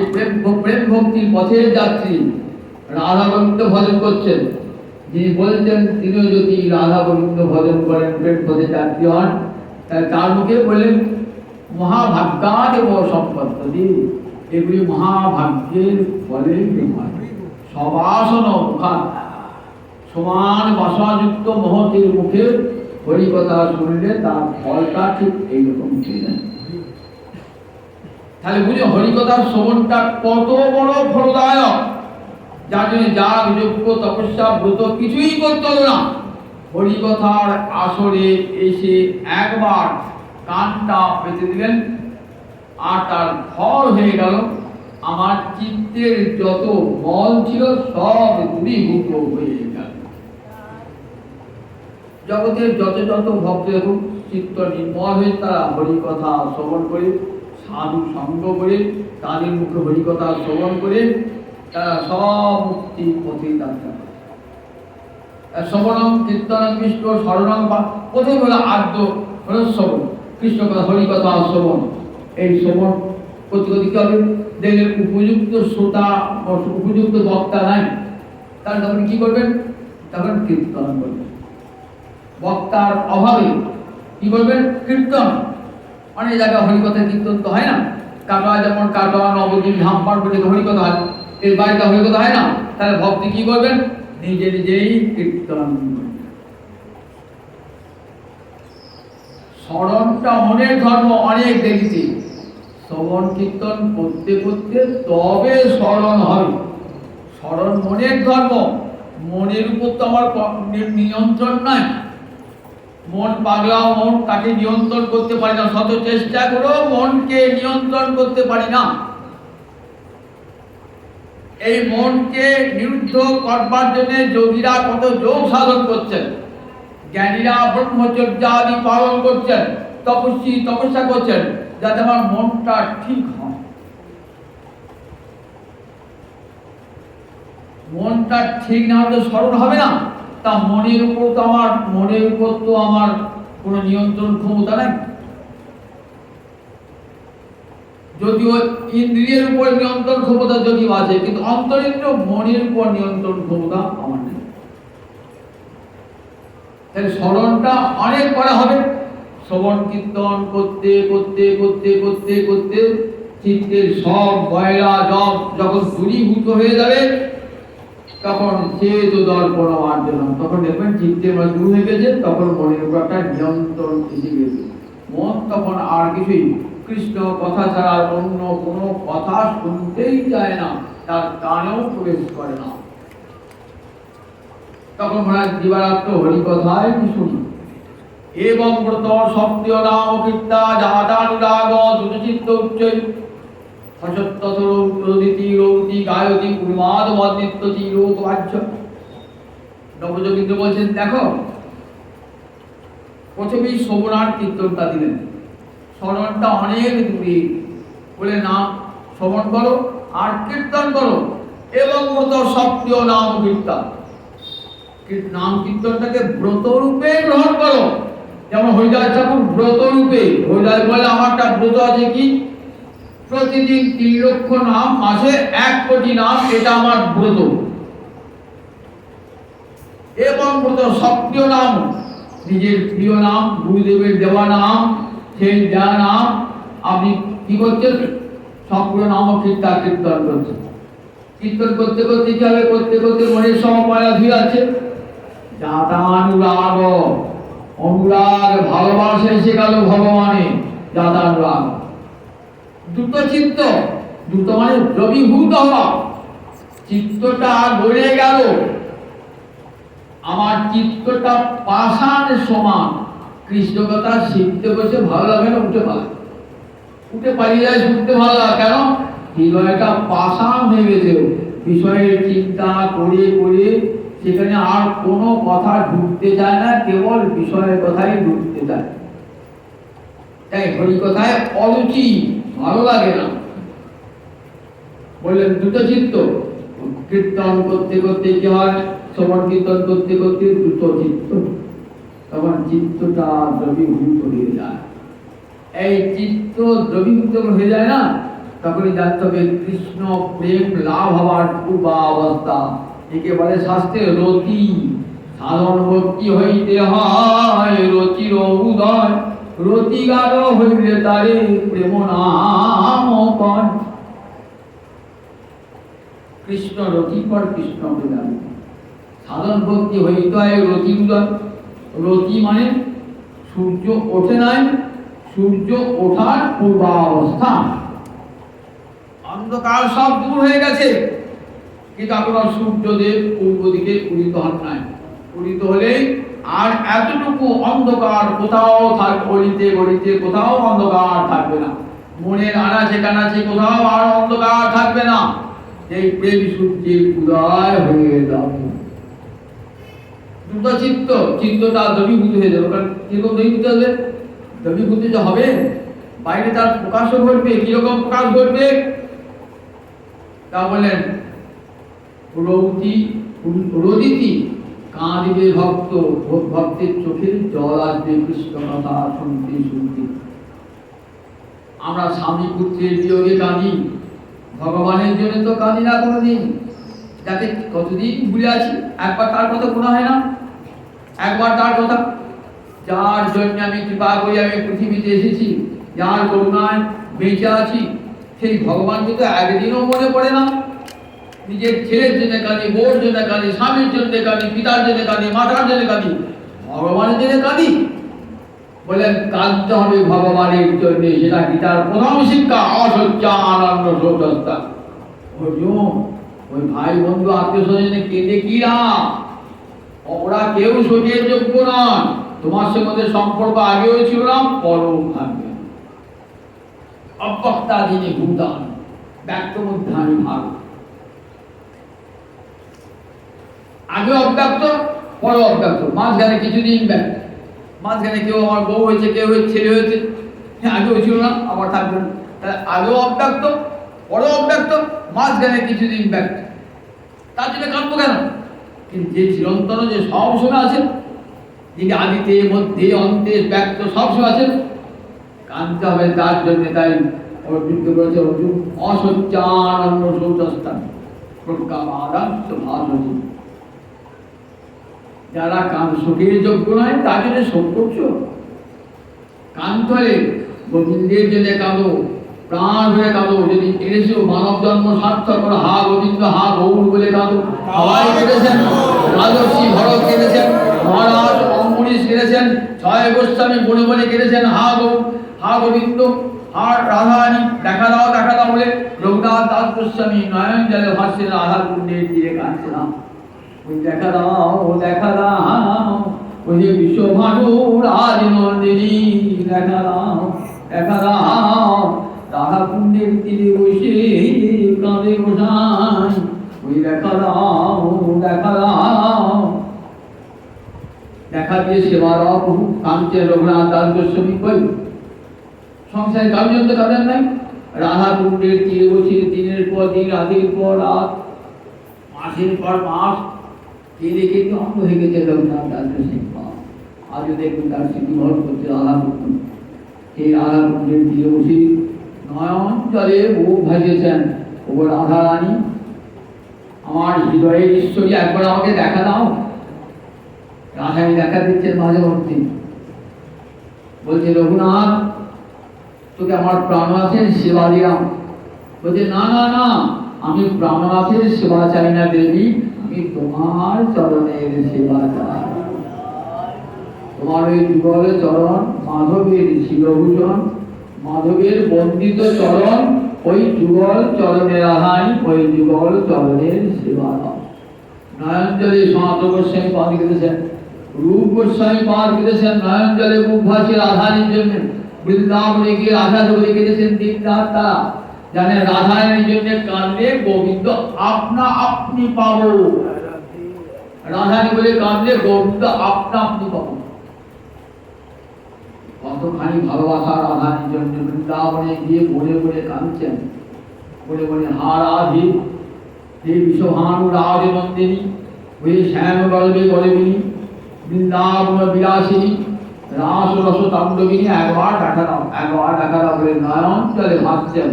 প্রেম ভক্তির পথের যাত্রী, রাধা গোবিন্দ ভজন করছেন, যিনি বলছেন তিনিও যদি রাধা গোবিন্দ ভজন করেন, প্রেম পথের যাত্রী হন, তাহলে তার মুখে বললেন মহাভাগ্যাদেব সম্পত্তি, এগুলি মহাভাগ্যের ফলে সবাসন সমান বাসনাযুক্ত মহতের মুখে হরিকথা শুনলে তার ফলটা ঠিক এইরকম ছিল। তাহলে বুঝে হরিকথার শ্রবণটা কত বড় ফলদায়ক, যার জন্য যাগ যজ্ঞ তপস্যা ব্রত কিছুই করতে হলো না, হরিকথার আসরে এসে একবার কানটা পেতে দিলেন আর তার ফল হয়ে গেল আমার চিত্তের যত মল ছিল সব দূরীভূত হয়ে গেল। জগতের যত যত ভক্ত দেখুন চিত্ত নির্মল হয়ে তারা হরিকথা শ্রবণ করে, সাধু সঙ্গ করে, তাদের মুখে হরিকথা শ্রবণ করে তারা সব মুক্তি পথে যাত্রা করে। শ্রবণম কীর্তনম কৃষ্ণ স্মরণম, প্রথম হলো আদ্য হলো শ্রবণ, কৃষ্ণ কথা হরিকথা শ্রবণ। এই শ্রবণ করতে করতে কি হবে, দেখলেন উপযুক্ত শ্রোতা উপযুক্ত বক্তা নাই, তাহলে তখন কি করবেন, তখন কীর্তন করবেন। বক্তার অভাবে কি করবেন, কীর্তন। অনেক জায়গায় হরিকথা কীর্তন তো হয় না, কাটোয়া যেমন কাটোয়া নবদ্বীপ ঝাম্পার করে হরিকথা হয়, এর বাড়িতে হরিকথা হয় না, তাহলে ভক্তি কি করবেন, নিজে নিজেই কীর্তন। স্মরণটা মনের ধর্ম, অনেক দেখেছি শ্রবণ কীর্তন করতে করতে তবে স্মরণ হবে। স্মরণ মনের ধর্ম, মনের উপর তো আমার নিয়ন্ত্রণ নাই। মন পাগলা, মন তাকে নিয়ন্ত্রণ করতে পারি না, শত চেষ্টা করেও মনকে নিয়ন্ত্রণ করতে পারি না। এই মনকে নিরুদ্ধ করবার জন্য যোগীরা কত যোগ সাধন করছেন, জ্ঞানীরা ব্রহ্মচর্য আদি পালন করছেন, তপস্যা করছেন, যাতে আমার মনটা ঠিক হয়। মনটা ঠিক না হলে স্মরণ হবে না। তা মনের উপর তো আমার কোনো নিয়ন্ত্রণ ক্ষমতা নাই। যদিও ইন্দ্রিয়ের উপর নিয়ন্ত্রণ ক্ষমতা যদিও আছে, কিন্তু অন্তরেন্দ্রিয় মনের উপর নিয়ন্ত্রণ ক্ষমতা আমার নেই। তাহলে স্মরণটা অনেক করা হবে। শ্রবণ কীর্তন করতে করতে করতে করতে করতে চিত্তের সব বয়রা জব যখন দূরীভূত হয়ে যাবে, তখন চেত দর্পণ মার্জনা, তখন দেখবেন চিত্তের মধ্যে দূর হয়ে গেছে, তখন মনের উপর একটা নিয়ন্ত্রণ এসে গেছে। মন তখন আর কিছুই কৃষ্ণ কথা ছাড়া অন্য কোনো কথা শুনতেই চায় না, তার কানেও প্রবেশ করে না। তখন মহারাজ দিবারাত্র হরিকথায় শুনি। এবং ব্রত সত্য নাম কীর্তা জাতানুরাগ দুচিত্ত উচ্চৈ অসত্যতরৌতি রৌতি গায়তি উন্মাদ মদনিত্যতি লোকবাহ্য। নবযোগীন্দ্র বলছেন, দেখো প্রথমেই শ্রবণার কীর্তনটা দিলেন, স্মরণটা অনেক দূরে, বলে নাম শ্রবণ করো আর কীর্তন করো। এবং ব্রত সত্য নাম কীর্তা, নাম কীর্তনটাকে ব্রত রূপে গ্রহণ করো। যেমন হরিদাস ঠাকুর ব্রত রূপে, হরিদাস বলে আমারটা ব্রত আছে কি, প্রতিদিন 3 লক্ষ নাম, মাসে 1 কোটি নাম, এটা আমার ব্রত। এবং ব্রত সত্য নাম, নিজের প্রিয় নাম, গুরুদেবের দেওয়া নাম, সেই দেওয়া নাম আপনি কি করছেন, সত্য নাম কীর্তন করছেন। কীর্তন করতে করতে কি হবে, করতে করতে মনের সব ময়লা ধুয়ে আছে। জাতানুরাগ, অনুরাগ ভালোবাসা এসে গেল ভগবানে, জাতানুরাগ। দ্রুত চিত্ত, দ্রুত মানে দ্রবীভূত হওয়া, চিত্তটা গড়ে গেল। আমার চিত্তটা পাষাণ সমান। কৃষ্ণ কথা শিখতে বসে ভালো লাগে না, উঠে পালিয়ে যায়, শুনতে ভালো লাগে। কেন, হৃদয়টা পাষাণ হয়ে গেছে, বিষয়ের চিন্তা করে করে সেখানে আর কোনো কথা ঢুকতে চায় না, কেবল বিষয়ের কথাই ঢুকতে চায়। তাই হরি কথায় অরুচি, ভালো লাগে না। বললেন দ্রুত চিত্ত, কীর্তন করতে করতে কি হয়, শ্রবণ কীর্তন করতে করতে দ্রুত চিত্ত, তখন চিত্তটা দ্রবীভূত হয়ে যায়। এই চিত্ত দ্রবীভূত হয়ে যায় না, তখনই জানতে হবে কৃষ্ণ প্রেম লাভ হওয়ার পূর্বাবস্থা। একে বলে শাস্ত্রে রতি। সাধন ভক্তি হইতে হয় রতির উদয়, রতিগার হইলে তারে প্রেম নাম কয়। কৃষ্ণ রতি পর কৃষ্ণ প্রেম, সাধন ভক্তি হইতে হয় রতি উদয়। রতি মানে সূর্য ওঠে নাই, সূর্য ওঠার পূর্বাবস্থা। অন্ধকার সব দূর হয়ে গেছে, কিন্তু এখনো সূর্যদেব পূর্ব দিকে উদিত হন নাই। উদিত হলে আর এতটুকু অন্ধকার কোথাও গলিতে গলিতে কোথাও অন্ধকার থাকবে না, মনের আনাচে কানাচে কোথাও আর অন্ধকার থাকবে না। এই প্রেম সূর্যের উদয় হয়ে যাবে। দ্রুত চিত্তটা দ্রবীভূত হয়ে যাবে। কারণ কিরকম দ্রবীভূত হবে, দ্রবীভূত যে হবে, বাইরে তার প্রকাশও ঘটবে। কিরকম প্রকাশ ঘটবে? তা বলেন, রোদিতি কাঁদিবে ভক্ত, ভক্তের চোখের জল আসবে কৃষ্ণ কথা শুনতে শুনতে। আমরা স্বামী পুত্রের বিয়োগে কাঁদি, ভগবানের জন্য তো কাঁদি না কোনোদিন। যাতে কতদিন ভুলে আছি, একবার তার কথা শোনা হয় না, একবার তার কথা, যার জন্য আমি কৃপা করি আমি পৃথিবীতে এসেছি, যার করুণায় বেঁচে আছি, সেই ভগবানকে তো একদিনও মনে পড়ে না। নিজের ছেলের জন্য কাঁদি, বউর জন্য কাঁদি, স্বামীর জন্য কাঁদি, পিতার জন্য কাঁদি, মাতার জন্য কাঁদি, ভগবানের জন্য কাঁদি। বলেন কাঁদতে হবে ভগবানের জন্য, সেটা গীতার প্রথম শিক্ষা, অসহ্যানন্দ শোকস্তা। ওই ভাই বন্ধু আত্মীয় স্বজনে কেঁদে কি লাভ? ওরা কেউ শোকের যোগ্য নয়। তোমার সঙ্গে সম্পর্ক আগেও ছিল না, পরেও থাকবে। অব্যক্তা দিনে ভূতান, ব্যক্ত মধ্যানি ভাগ। আগে অব্যক্ত, পরে অব্যক্ত, মাঝখানে কিছুদিন ব্যক্ত। মাঝখানে কেউ আমার বউ হয়েছে, কেউ ছেলে হয়েছে, আগেও ছিল না, আবার থাকবে না। আগেও অব্যক্ত, পরে অব্যক্ত, মাঝখানে কিছুদিন ব্যক্ত। তার জন্য কাঁদবো কেন? কিন্তু যে চিরন্তন, যে সবসময় আছেন, যিনি আদিতে মধ্যে অন্তে ব্যক্ত সবসময় আছেন, কাঁদতে হবে তার জন্য। তাই অর্জুনকে বলেছে, অর্জুন অসহ্যানন্দ শোকস্থান প্রজ্ঞামাদাস্য ভাসতি। যারা শোকের যোগ্য নয় তার জন্য শোক করছো। কাঁদতে হলে গোবিন্দের জন্য কাঁদো, প্রাণ হয়ে কাঁদো। যদি কেঁদেছো মানব জন্ম সার্থক করো, হা গোবিন্দ হা গৌর বলে কাঁদো। সবাই কেঁদেছেন, রাজর্ষি ভরত কেঁদেছেন, মহারাজ অম্বরীশ কেঁদেছেন, ছয় গোস্বামী বনে বনে কেঁদেছেন, হা গৌ, হা গোবিন্দ, হা রাধারানী, দেখা দাও দেখা দাও বলে রঘুনাথ দাস গোস্বামী নয়ন জলে ভাসছেন, রাধা কুণ্ডের তীরে কাঁদছেন। ওই দেখা দাও দেখা দাও, ওই যে বিশ্বভানু রাজনন্দিনী, দেখা দাও দেখা দাও, রাধা কুণ্ডের তীরে বসে কাঁদে গোসাই। ওই দেখা দাও দেখা দাও, দেখা দিয়ে সেবা দাও প্রভু। কাঁদছেন রঘুনাথ দাস গোস্বামী। কই সংসারে কারোর জন্য কাঁদেন নাই? রাধা কুণ্ডের তীরে বসে দিনের পর দিন, রাতের পর রাত, মাসের পর মাস কেঁদে কেঁদে অন্ধ হয়ে গেছে রঘুনাথ দাস গোস্বামী। আজও দেখুন তার স্মৃতিভর করছে রাধা কুণ্ড। সেই রাধা কুণ্ডের তীরে বসে নয়ন জলে মুখ ভাসিয়েছেন, ও রাধা রানী আমার হৃদয়ের ঈশ্বরী, একবার আমাকে দেখা দাও। রাধারানী দেখা দিচ্ছেন মাঝে মধ্যে, বলছে রঘুনাথ তোকে আমার প্রাণনাথের সেবা দিলাম। বলছে না না না, আমি প্রাণনাথের সেবা চাই না দেবী, আমি তোমার চরণের সেবা চাই। তোমার ওই যুগল চরণ, মাধবের শিরভূষণ, মাধবের বন্দিত চরণ, ওই যুগল চরণে রাধারানী, ওই যুগল চরণের সেবা দাও। নয়নজলে সনাতন গোস্বামী পাদ কেঁদেছেন, রূপ গোস্বামী পাদ কেঁদেছেন, নয়নজলে মুখ ভাসে রাধারানীর জন্য। বৃন্দাবনে গিয়ে রাধা বলে কেঁদেছেন দিন রাত। তারা জানে রাধারানীর জন্য কাঁদলে গোবিন্দ আপনা আপনি পাবো। রাধারানী বলে কাঁদলে গোবিন্দ আপনা আপনি পাবো। কতখানি ভালোবাসা রাধারানীর জন্য। বৃন্দাবনে গিয়ে বলে বলে কাঁদছেন, বলে বলে হা রাধে, হে বিশ্বভানু রাজনন্দিনী, ওই শ্যাম গল্পে গলবিনী, বৃন্দাবন বিলাসিনী, রাস রস তাণ্ডবিনী, একবার দেখা দাও একবার দেখা দাও বলে নয়ন জলে ভাসছেন।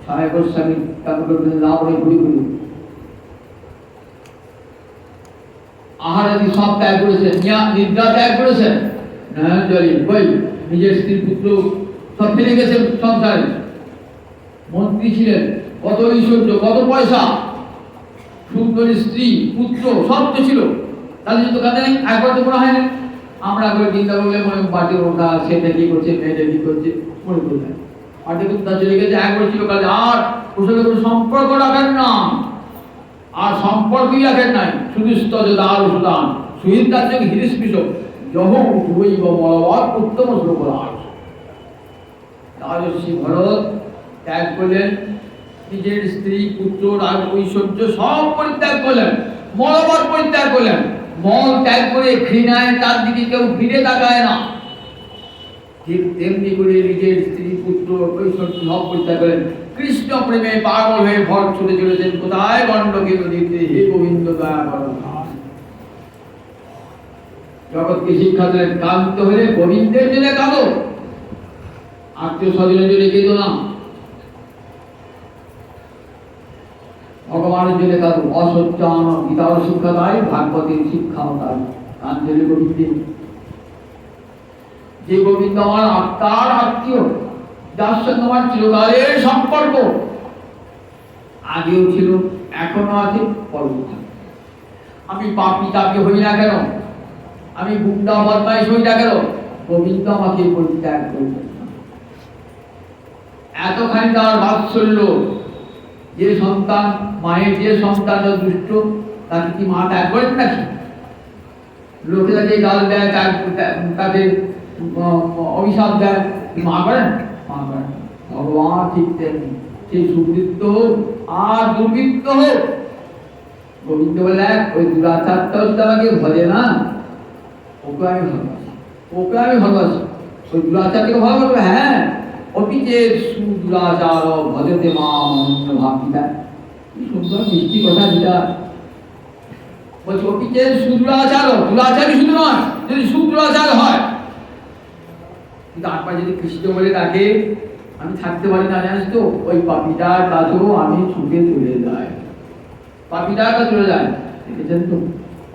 ছয় গোস্বামী তারপরে বৃন্দাবনে ঘুরি ঘুরি আহারাদি সব ত্যাগ করেছেন, নিদ্রা ত্যাগ করেছেন। নয়ন জলে বই নিজের স্ত্রী পুত্র সব ফেলে গেছেন সংসারে। মন্ত্রী ছিলেন, কত ঐশ্বর্য, কত পয়সা, সুন্দরী স্ত্রী পুত্র সব তো ছিল, তাদের তো কাঁদে নাই, একবার তো মনে হয় না। আমরা করে চিন্তা করলে মনে পার্টির ওটা সেটা কি করছে, মেয়েটা কি করছে, মনে করে যায় পার্টি কিন্তু তা চলে গেছে, একবার ছিল কাজে। আর ওর সাথে কোনো সম্পর্ক রাখেন না, আর সম্পর্কই রাখেন নাই। শুধু স্তদার সুদান সুহিত তার জন্য হিরিস্পিস যহ উঠবই বা মলবাদ উত্তম শ্লোকরাজ। রাজর্ষি ভরত ত্যাগ করলেন, নিজের স্ত্রী পুত্র রাজ ঐশ্বর্য সব পরিত্যাগ করলেন, মলবাদ পরিত্যাগ করলেন। মল ত্যাগ করে ঘৃণায় তার দিকে কেউ ফিরে তাকায় না। ঠিক তেমনি করে নিজের স্ত্রী পুত্র কৈশোর সব পরিত্যাগ করেন, কৃষ্ণ প্রেমে পাগল হয়ে ভর ছুটে চলেছেন কোথায়? গণ্ডকী নদীতে। হে গোবিন্দ দয়া করো। জগৎকে শিক্ষা দিলেন, কাঁদতে হলে গোবিন্দের জন্য কাঁদো, আত্মীয় স্বজনের জন্য কেঁদো না, ভগবানের জন্য কাঁদো। অসত্যান গীতার শিক্ষা তাই, ভাগবতের শিক্ষাও তাই। কাঞ্জলি গোবিন্দে, যে গোবিন্দ আমার আত্মার আত্মীয়, যার সঙ্গে আমার চিরকালের সম্পর্ক, আগেও ছিল, এখনো আছে, পরবর্তী। আমি পাপী তাপী হই না কেন, আমি গুন্ডা বদমাইশ হই না কেন, গোবিন্দ আমাকে পরিত্যাগ করবেন না। এতখানি তার বাৎসল্য, যে সন্তান মায়ের, যে সন্তান দুষ্ট, তাকে কি মা ত্যাগ করেন নাকি? লোকেরা যে গাল দেয়, তাদের অভিশাপ দেয়, মা করেন? মা করেন। ভগবান ঠিক তেমনি, সে সুবৃত্ত হোক আর দুর্বৃত্ত হোক, গোবিন্দ বলে ওই দুরাচারটাও যদি আমাকে ভজে না, ওকে আমি ভালোবাসি, ওকে আমি ভালোবাসি। ওই দুরাচারকে ভালোবাসবে, হ্যাঁ। অপি যে সুদুরাচার ভজতে মাম অনন্য ভাবিতা, কি সুন্দর মিষ্টি কথা যেটা বলছে। অপি যে সুদুরাচার, দুরাচারই শুধু নয়, যদি সুদুরাচার হয়, তারপর যদি কৃষ্ণ বলে ডাকে, আমি থাকতে পারি না, জানিস তো, ওই পাপিটার কাছেও আমি ছুটে চলে যাই, পাপিটার কাছে চলে যায়। দেখেছেন তো,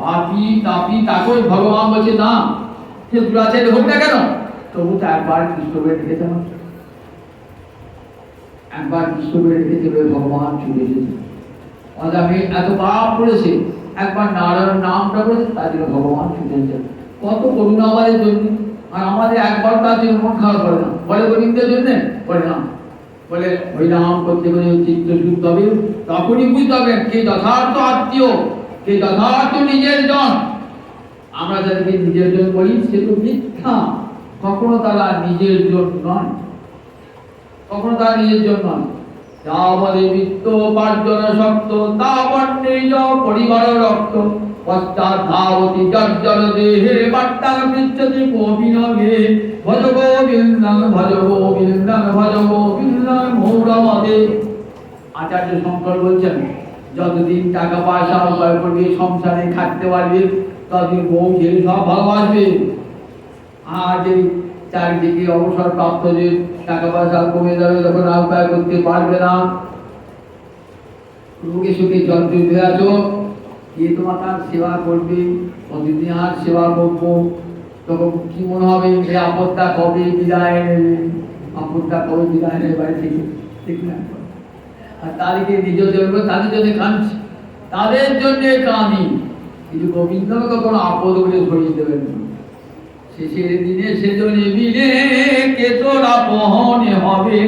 পাপি তাপি তাকেও ভগবান বলছে না, সে দুরাচারী হোক না কেন, তবু তো একবার কৃষ্ণ বলে ডেকেছে, একবার কৃষ্ণ বলে ডেকেছে, ভগবান ছুটে এসেছে। আমি এত পাপ করেছে, একবার নারায়ণ নামটা করেছে, তার জন্য ভগবান ছুটে এসেছে। কত করুণা আমাদের জন্য। আর আমাদের একবার তার জন্য মন খারাপ করে না, বলে গোবিন্দের জন্য বলে না, বলে হরিনাম করতে গেলে চিত্ত শুদ্ধ হবে, তখনই বুঝতে হবে কে যথার্থ আত্মীয়, কে যথার্থ নিজের জন। আমরা যাদেরকে নিজের জন বলি, সে তো মিথ্যা, কখনো তারা নিজের জন নয়, কখনো তারা নিজের জন নয়। যাবদে বৃত্ত উপার্জন শক্ত, তাবৎ নিজ পরিবার রক্ত, পশ্চাৎ ধাবতি জর্জর দেহে, বার্তাং পৃচ্ছতি কোপিনগে, ভজ গোবিন্দং ভজ গোবিন্দং ভজ গোবিন্দং মৌরমতে। আচার্য শঙ্কর বলছেন, যতদিন টাকা পয়সা উপায় করবে, সংসারে খাটতে পারবে, ততদিন বউ ছেলে সব ভালোবাসবে। আর যে চারিদিকে অবসর প্রাপ্ত, যে টাকা পয়সা কমে যাবে, তখন আর উপায় করতে পারবে না, রোগে সুখে যন্ত্র দিয়ে আছো, কে তোমার তার সেবা করবে, প্রতিদিন আর সেবা করবো, তখন কি মনে হবে, যে আপদটা কবে বিদায় নেবে, আপদটা কবে বিদায় নেবে বাড়ি থেকে, ঠিক না? আর তাদেরকে নিজ জন্য, তাদের জন্য কাঁদছি, তাদের জন্য কাঁদি, কিন্তু গোবিন্দকে কখনো আপদ বলে সরিয়ে দেবেন না। শেষের দিনে সেজনে বিনে কে তোরা পহনে হবে,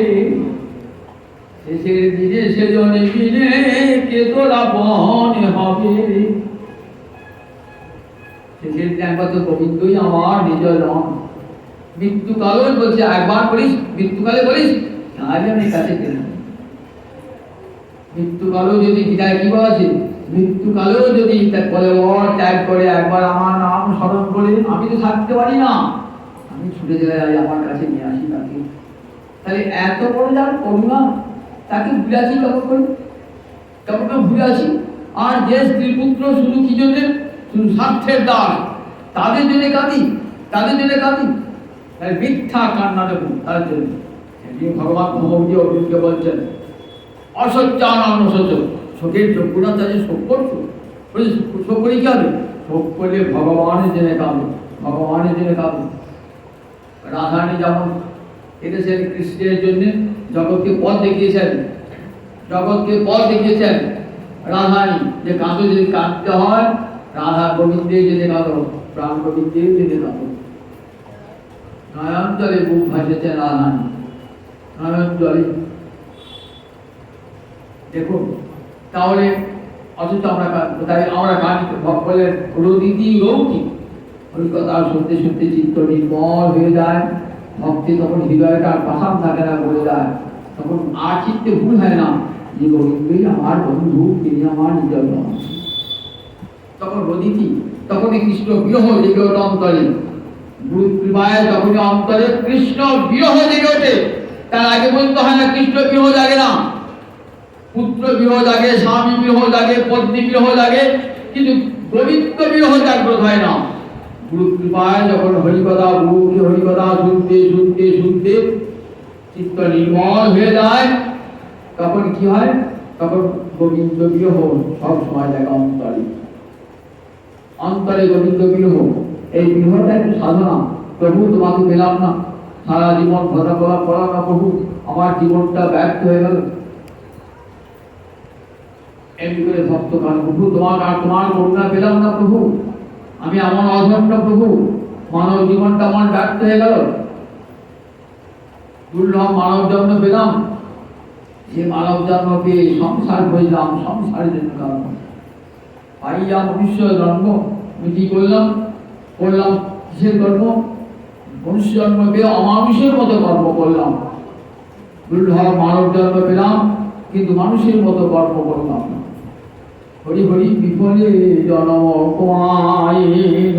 শেষের দিনে সেজনে বিনে কে তোরা পহনে হবে। শেষের দিনে একবার তো গোবিন্দই আমার নিজ জন। মৃত্যুকালও বলছে, একবার বলিস, মৃত্যুকালে বলিস, তাহলে আমি কাছে কেন। মৃত্যুকালেও যদি বিদায় কি আছে, মৃত্যুকালেও যদি বলে ত্যাগ করে, একবার আমার নাম স্মরণ করে, আমি তো থাকতে পারি না, আমি ছুটে যাই আমার কাছে নিয়ে আসি তাকে। তাহলে এত বড় যার করুণা, তাকে ভুলে আছি কেমন করে, কেমন করে ভুলে আছি। আর যে স্ত্রী পুত্র শুধু কি জন্য, শুধু স্বার্থের দাস, তাদের জন্য কাঁদি, তাদের জন্য কাঁদি, তাই মিথ্যা কান্না দেবো তাদের জন্য। ভগবান মহাবীর অর্জুনকে বলছেন, অসচ্চান অনসচ্চ, শোকের যোগ্যতা তাদের শোক করছো, শোক করে কি হবে, শোক করলে ভগবানের জন্য কাঁদো, ভগবানের জন্য কাঁদো। রাধারানী যেমন এসেছেন কৃষ্ণের জন্য, জগৎকে পথ দেখিয়েছেন, জগৎকে পথ দেখিয়েছেন রাধারানী, যে কাঁদো, যদি কাঁদতে হয় রাধা গোবিন্দের জন্য কাঁদো, প্রাণ গোবিন্দের জন্য কাঁদো। নয়ন জলে বুক ভাসেছেন রাধারানী, নয়ন জলে। দেখুন তাহলে অথচ আমরা তাই আমরা গান বলে রোদিতি রৌতি, ওই কথা শুনতে শুনতে চিত্ত নির্মল হয়ে যায়, ভক্তি তখন হৃদয়টা আর পাশাম থাকে না, বলে যায়, তখন আর চিত্তে ভুল হয় না যে গোবিন্দই আমার বন্ধু, তিনি আমার নিজের। তখন রদিতি, তখন কৃষ্ণ বিরহ জেগে ওঠে অন্তরে, গুরু কৃপায় যখন অন্তরে কৃষ্ণ বিরহ জেগে ওঠে, তার আগে বলতে হয় না কৃষ্ণ বিরহ জাগে না, পুত্র বিরহ জাগে, স্বামী বিরহ জাগে, পত্নী বিরহ জাগে, কিন্তু গোবিন্দ বিরহ জাগ্রত হয় না। গুরু কৃপায় যখন হরিকথা গুরুকে হরিকথা শুনতে শুনতে শুনতে চিত্ত নির্মল হয়ে যায়, তখন কি হয়? তখন গোবিন্দ বিরহ সব সময় জায়গা অন্তরে, অন্তরে গোবিন্দ বিরহ। এই বিরহটা একটু সাধনা। প্রভু তোমাকে পেলাম না, সারা জীবন ভজা করা করা না প্রভু, আমার জীবনটা ব্যর্থ হয়ে গেল। এমনি করে ভক্ত কান, প্রভু তোমার আর তোমার করুণা পেলাম না প্রভু, আমি আমার অধন্য প্রভু, মানব জীবনটা আমার ব্যর্থ হয়ে গেল। দুর্লভ মানব জন্ম পেলাম, যে মানব জন্ম পেয়ে সংসার হইলাম, সংসারের জন্য কারণ পাইয়া মনুষ্য জন্ম। আমি কি করলাম? করলাম কিসের কর্ম? মনুষ্য জন্ম পেয়ে অমানুষের মতো কর্ম করলাম। দুর্লভ মানব জন্ম পেলাম, কিন্তু মানুষের মতো কর্ম করলাম না। হরি হরি বিফলে জন্ম পাইন,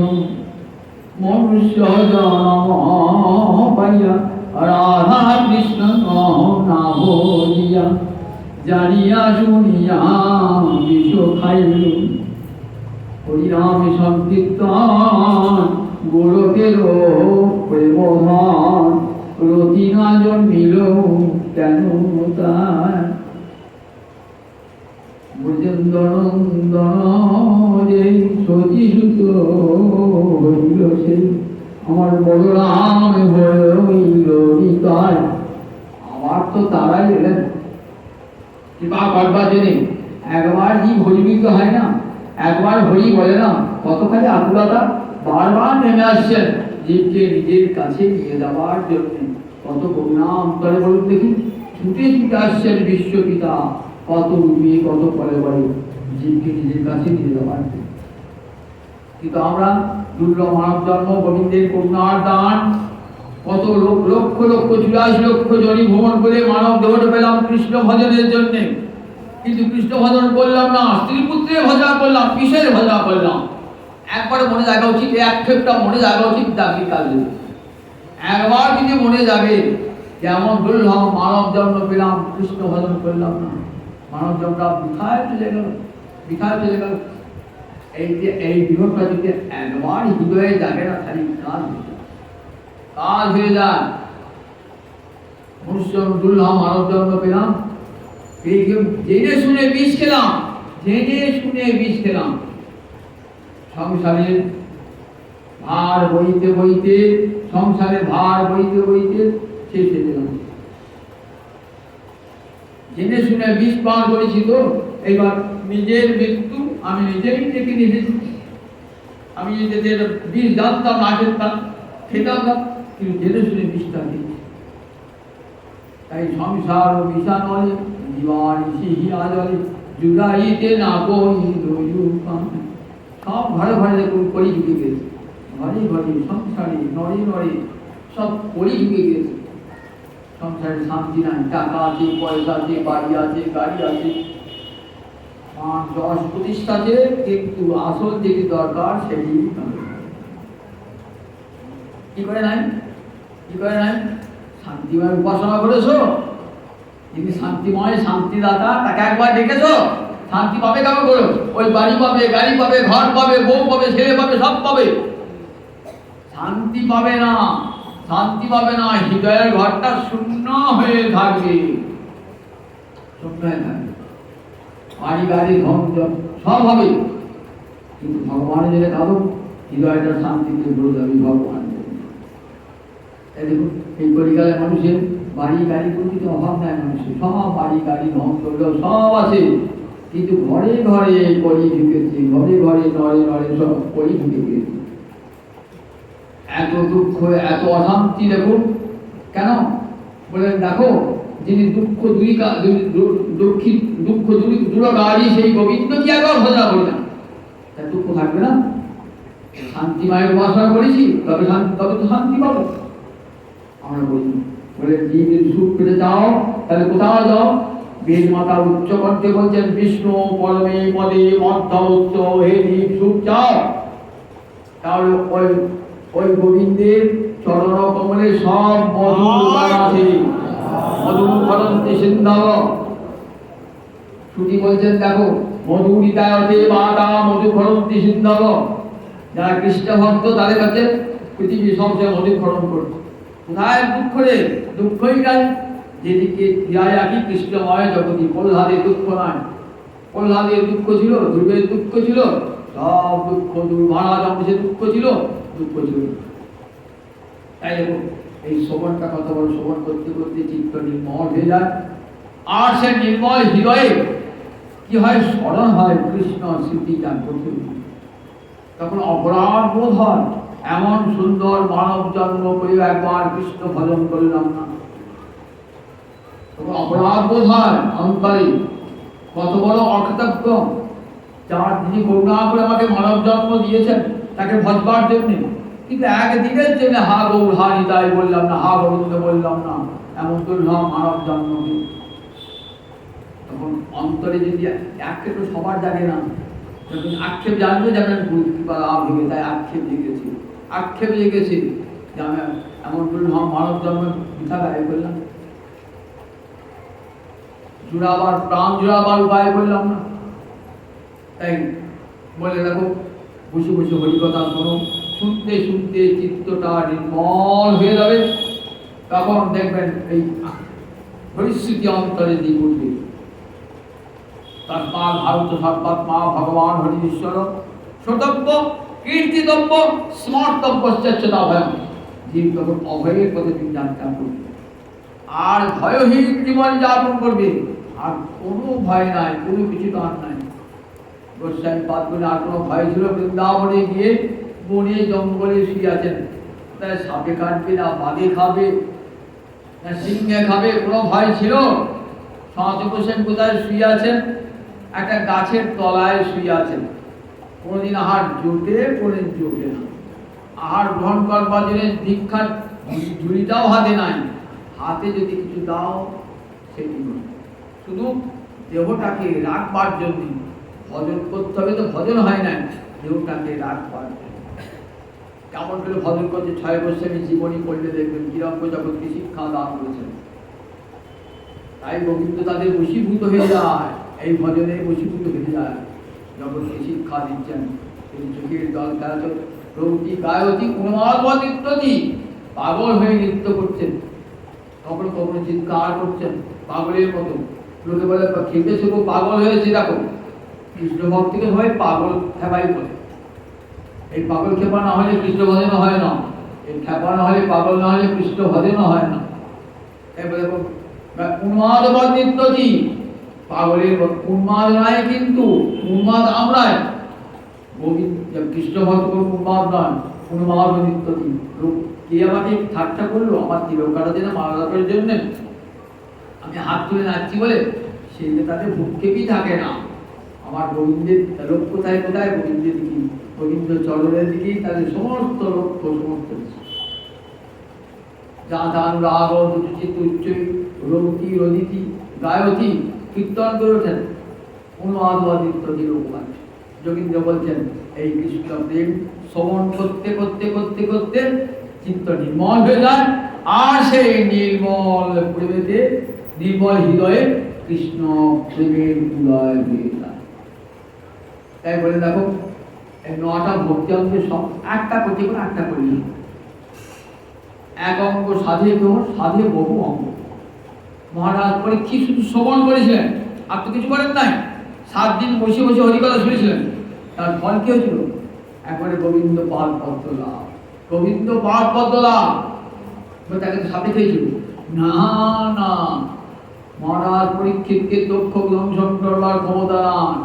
মনুষ্য জন্ম পাইয়া রাধা কৃষ্ণ না বলিয়া, জানিয়া শুনিয়া বিষ খাইল। হরিনাম সংকীর্তন গোলকের প্রেমধন, রতি না জন্মিল কেন তার। ব্রজেন্দ্রনন্দনে সতীসুত হইল সে, আমার বলরাম হইল নিতাই। আমার তো তারাই এলেন কৃপা করবার জন্যে। একবার জীব হরিবিত হয় না, একবার হরি বলে না, কতখানি আকুলতা বারবার নেমে আসছেন জীবকে নিজের কাছে নিয়ে যাওয়ার জন্য। কত করুণা অন্তরে বলুন দেখি, ছুটে ছুটে আসছেন বিশ্বপিতা, কত রূপে কত পরে বলে জীবকে নিজের কাছে নিয়ে যাওয়ার জন্য। কিন্তু আমরা দুর্লভ মানব জন্ম, গোবিন্দের করুণার দান, কত লক্ষ লক্ষ 84 লক্ষ জনি ভ্রমণ করে মানব দেহটা পেলাম কৃষ্ণ ভজনের জন্য। কিন্তু কৃষ্ণ ভজন করলাম না, স্ত্রী পুত্রের ভজা করলাম, কিসের ভজা করলাম? একবার মনে জাগা উচিত, একটা মনে জাগা উচিত জাগি কালে। একবার যদি মনে যাবে যে এমন দুর্লভ মানব জন্ম পেলাম, কৃষ্ণ ভজন করলাম না, মানব জন্মটা বৃথায় চলে গেল, বৃথায় চলে গেল। এই যে এই বিরহটা যদি একবার হৃদয়ে জাগে না, খালি কাজ হয়ে যায়। মনুষ্য দুর্লভ মানব জন্ম পেলাম, জেনে শুনে বিষ খেলাম, জেনে শুনে বিষ খেলাম। সংসারের ভার বইতে বইতে, সংসারের ভার বইতে বইতে শেষ হয়ে গেলাম। জেনে শুনে বিষ পান করেছি, তো এবার নিজের মৃত্যু আমি নিজেই ডেকে নিয়েছি। আমি যদি বিষ জানতাম না, খেতাম না, কিন্তু জেনে শুনে বিষটা দিয়েছি। তাই সংসার বিষানলে জীবানিশিহিয়া জলে, জুড়াইতে না কহিল। সব ঘরে ঘরে দেখুন কলি ঢুকে গেছে, ঘরে ঘরে সংসারে নরে নরে সব কলি ঢুকে গেছে। সংসারে শান্তি নাই, টাকা আছে, পয়সা আছে, বাড়ি আছে, গাড়ি আছে, মান যশ প্রতিষ্ঠা আছে, কিন্তু আসল যেটি দরকার সেটি কি করে নাই? কি করে নাই? শান্তিময় উপাসনা করেছো, যিনি শান্তিময় শান্তিদাতা তাকে একবার দেখেছো? শান্তি পাবে কেমন করো? ওই বাড়ি পাবে, গাড়ি পাবে, ঘর পাবে, বউ পাবে, ছেলে পাবে, সব পাবে, শান্তি পাবে না। শান্তি পাবে না, হৃদয়ের ঘরটা শূন্য হয়ে থাকবে, শূন্য হয়ে থাকবে। বাড়ি গাড়ি ধন সব হবে, কিন্তু ভগবানের যেটা কারো হৃদয়টা শান্তিতে ভরে যাবে ভগবান। দেখুন এই কলিকালের মানুষের বাড়ি গাড়ি কোনো অভাব নাই, মানুষের সব বাড়ি গাড়ি ধন দৌলত সব আছে, কিন্তু ঘরে ঘরে কলি ঢুকেছে, ঘরে ঘরে নরে নরে সব কলি ঢুকে গিয়েছে। এত দুঃখ, এত অশান্তি দেখুন কেন? বলে দেখো, যিনি দুঃখ দূরকারী সেই গোবিন্দ কি একবার ভজনা করি না, তার দুঃখ থাকবে না? শান্তিময়ের উপাসনা করেছি, তবে তো শান্তি পাবো। আমরা বলি বলে জীবের সুখ পেতে চাও, তাহলে কোথাও যাও? বেদ মাতা উচ্চ কণ্ঠে বলছেন, বিষ্ণু পরমে পদে মধ্য উচ্চ, হে জীব সুখ চাও, তাহলে ওই ওই গোবিন্দের চরণ কমলে সব মধুর গান আছে। মধুর ফলন্তি সিন্ধাব, শ্রুতি বলছেন দেখো, মধুরিতায়তে বাটা মধু ফলন্তি সিন্ধাব। যারা কৃষ্ণ ভক্ত তাদের কাছে পৃথিবী সবচেয়ে মধু ফলন করছে। কোথায় দুঃখ রে? দুঃখই নাই। যেদিকে ধিয়ায় আঁকি কৃষ্ণময় জগতি। প্রহ্লাদের দুঃখ নাই। প্রহ্লাদের দুঃখ ছিল, ধ্রুবের দুঃখ ছিল, সব দুঃখ দূর। মহারাজ অংশের দুঃখ ছিল, দুঃখ ছিল। তাই দেখো এই শ্রবণটা কত বড়, শ্রবণ করতে করতে চিত্ত নির্মল হয়ে যায়। আর সে নির্মল হৃদয়ে কি হয়? স্মরণ হয় কৃষ্ণ স্মৃতি জ্ঞান করতে। তখন অপরাধ বোধ হয়, এমন সুন্দর মানব জন্ম করে একবার কৃষ্ণ ভজন করলাম না। তখন অপরাধ বোধ হয় অন্তরে, কত বড় অকৃতজ্ঞ। যার যিনি করুণা করে আমাকে মানব জন্ম দিয়েছেন তাকে ভজবার জন্যে, কিন্তু একদিনের জন্য হা গৌর হা হৃদয় বললাম না, হা গোবিন্দ বললাম না, এমন দুর্লভ মানব জন্ম। তখন অন্তরে যদি আক্ষেপ সবার জাগে না, যখন আক্ষেপ জানবে যাবেন লাভ ভেঙে, তাই আক্ষেপ জেগেছে, আক্ষেপ জেগেছে যে আমি এমন দুর্লভ মানব জন্ম বৃথা ব্যয় করলাম, জুড়াবার প্রাণ জুড়াবার উপায় করলাম না। তাই বলে দেখো, বসে বসে হরিকথা শোনো, শুনতে শুনতে চিত্তটা নির্মল হয়ে যাবে। তখন দেখবেন এই হরিস্মৃতি অন্তরে দিয়ে উঠবে। তস্মাৎ ভারত সর্বাত্মা ভগবান হরি ঈশ্বর শ্রোতব্য কীর্তিতব্য স্মর্তব্য চেতনাভয়। জীব তখন অভয়ের পথে তিনি যাত্রা করবে, আর ভয়হীন জীবন যাপন করবে। আর কোনো ভয় নাই, কোনো কিছু তার নাই। গোস্বামী পাদ করে আর কোনো ভয় ছিল? বৃন্দাবনে গিয়ে বনে জঙ্গলে শুয়ে আছেন, তাই সাপে কাটবে না, বাঘে খাবে না, সিংহে খাবে, কোনো ভয় ছিল? সনাতন গোস্বামী কোথায় শুয়ে আছেন? একটা গাছের তলায় শুয়ে আছেন। কোনোদিন আহার জোটে, কোনোদিন জোটে না। আহার গ্রহণ করবার জন্য দীক্ষার ঝুড়িটাও হাতে নাই। হাতে যদি কিছু দাও সেটি নয়, শুধু দেহটাকে রাখবার জন্য ভজন করতে হবে। তো ভজন হয় না, দেহটাকে রাখবার জন্য। কেমন করে ভজন করছে? 6 গোস্বামী জীবনী পড়লে দেখবেন কিরকম জগৎকে শিক্ষা দান করেছেন। তাই গোবিন্দ তাদের বশীভূত হয়ে যায়, এই ভজনে বশীভূত হয়ে যায়, জগৎকে শিক্ষা দিচ্ছেন। এই চোখের জল খেলাচ প্রভৃতি গায়তী উন্মাদী পাগল হয়ে নৃত্য করছেন, কখনো কখনো চিৎকার করছেন পাগলের মতো। লোকে বলে খেতে শুধু পাগল হয়েছে। দেখো কৃষ্ণ ভক্তিকে হয় পাগল খেপাই বলে। এই পাগল খেপা না হলে কৃষ্ণ ভজন হয় না, এই খেপা না হলে পাগল না হলে কৃষ্ণ ভজন হয় না। এবারে উন্মাদবাদ নৃত্যটি পাগলের উন্মাদ নয়, কিন্তু উন্মাদ আমরাই। গোবিন্দ কৃষ্ণ ভক্ত উন্মাদ নয়, উন্মাদ নৃত্যটি। কে আমাকে ঠাট্টা করলো? আমার তিলক কাটা দিনে মালাপের জন্য আমি হাত তুলে নাচছি বলে, সেই তাদের ভূক্ষেপই থাকে না। আমার গোবিন্দের লোক কোথায় কোথায়? গোবিন্দের দিকে, গোবিন্দ চরণের দিকেই তাদের সমস্ত লক্ষ্য, সমস্ত যানুরাগ দুচিত উচ্চ রৌতি রদিতি গায়তি কীর্তন করে ওঠেন উন্মাদবাদিত্য দিলোকমান। যোগীন্দ্র বলছেন এই কৃষ্ণ প্রেম শ্রবণ করতে করতে করতে করতে চিত্ত নির্মল হয়ে যায়, আর সেই নির্মল প্রেমেতে নির্মল হৃদয়ে কৃষ্ণ প্রেমের উদয় হয়ে যায়। তাই বলে দেখো এই 9টা ভক্তি অঙ্গের সব একটা করতে করে একটা করি। এক অঙ্গ সাধে কেউ সাধে বহু অঙ্গ। মহারাজ পরীক্ষিত শুধু শ্রবণ করেছিলেন, আর তো কিছু করেন নাই। 7 দিন বসে বসে হরিকথা শুনেছিলেন। তার ফল কি হয়েছিল? একবারে গোবিন্দ পাদ পদ্ম লাভ, গোবিন্দ পাদ পদ্ম লাভ। তাকে তো সাপে খেয়েছিল না, না। মহারাজ পরীক্ষিতকে দক্ষ দংশন করবার ক্ষমতা নাই।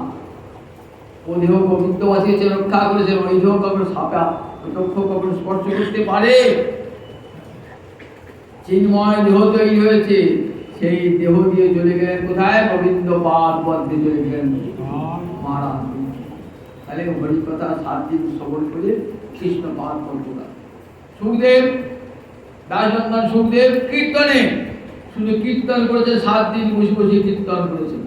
ও দেহ গোবিন্দ বাঁচিয়েছে, রক্ষা করেছেন। ওই দেহ কখনো সাপে দক্ষ কখনো স্পর্শ করতে পারে? চিন্ময় দেহ তৈরি হয়েছে, সেই দেহ দিয়ে চলে গেলেন কোথায়? গোবিন্দ পাদ পদ্মে চলে গেলেন মহারাজ। তাহলে হরিকথা 7 দিন শ্রবণ করে কৃষ্ণ পাদ পদ্ম। সুখদেব দাসনন্দন সুখদেব কীর্তনে শুধু কীর্তন করেছে, 7 দিন বসে বসে কীর্তন করেছে।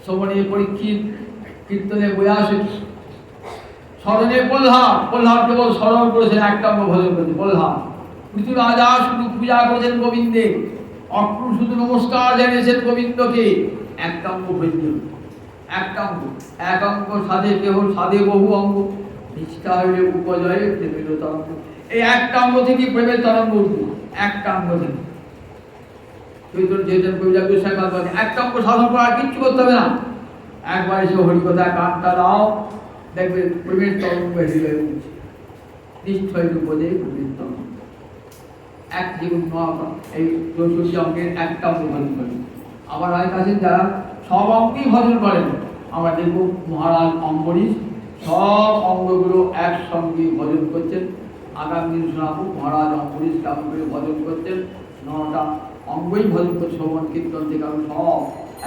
শ্রবণে পরীক্ষিত কীর্তনে বয়াসে স্মরণে প্রহ্লাদ, প্রহ্লাদ কেবল স্মরণ করেছেন, একটা অঙ্গ ভজন করেছেন প্রহ্লাদ। পৃথিবী রাজা শুধু পূজা করেছেন গোবিন্দে, অক্রু শুধু নমস্কার জানিয়েছেন গোবিন্দকে, একটা অঙ্গ ভজন, একটা অঙ্গ, এক অঙ্গ সাধে কেবল সাধে বহু অঙ্গ, নিষ্ঠা হইলে উপজয়ে প্রেমের তরঙ্গ। এই একটা অঙ্গ থেকে প্রেমের তরঙ্গ উঠবে, একটা অঙ্গ থেকে। চৈতন্য চৈতন্য কবিতা গোস্বামী বলেন, একটা অঙ্গ সাধন করা আর কিচ্ছু করতে হবে না, একবার এসে হরিকথা কানটা দাও, দেখবে প্রেমের তরঙ্গ হৃদয়ে উঠছে, নিশ্চয় উপদে প্রেমের তরঙ্গ। এক জীবন এই 64 অঙ্গের একটা অঙ্গ ভজন করেন। আবার অনেক আছেন যারা সব অঙ্গই ভজন করেন। আমরা দেখব মহারাজ অম্বরীশ সব অঙ্গগুলো একসঙ্গে ভজন করছেন। আগামী দিন শোনাবো মহারাজ অম্বরীশ কেমন করে ভজন করছেন। 9টা অঙ্গই ভজন করছে শ্রবণ কীর্তন থেকে, কারণ সব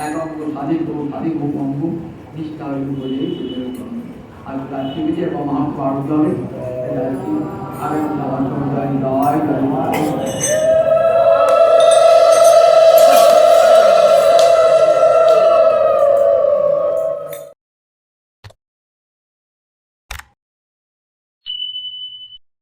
এক অঙ্গ সাধিক বহু অঙ্গ নিষ্ঠা হয়ে বলে আর রাত্রিবিধি এবং মহাপ্রভু আরোগ্য হবে। আগামী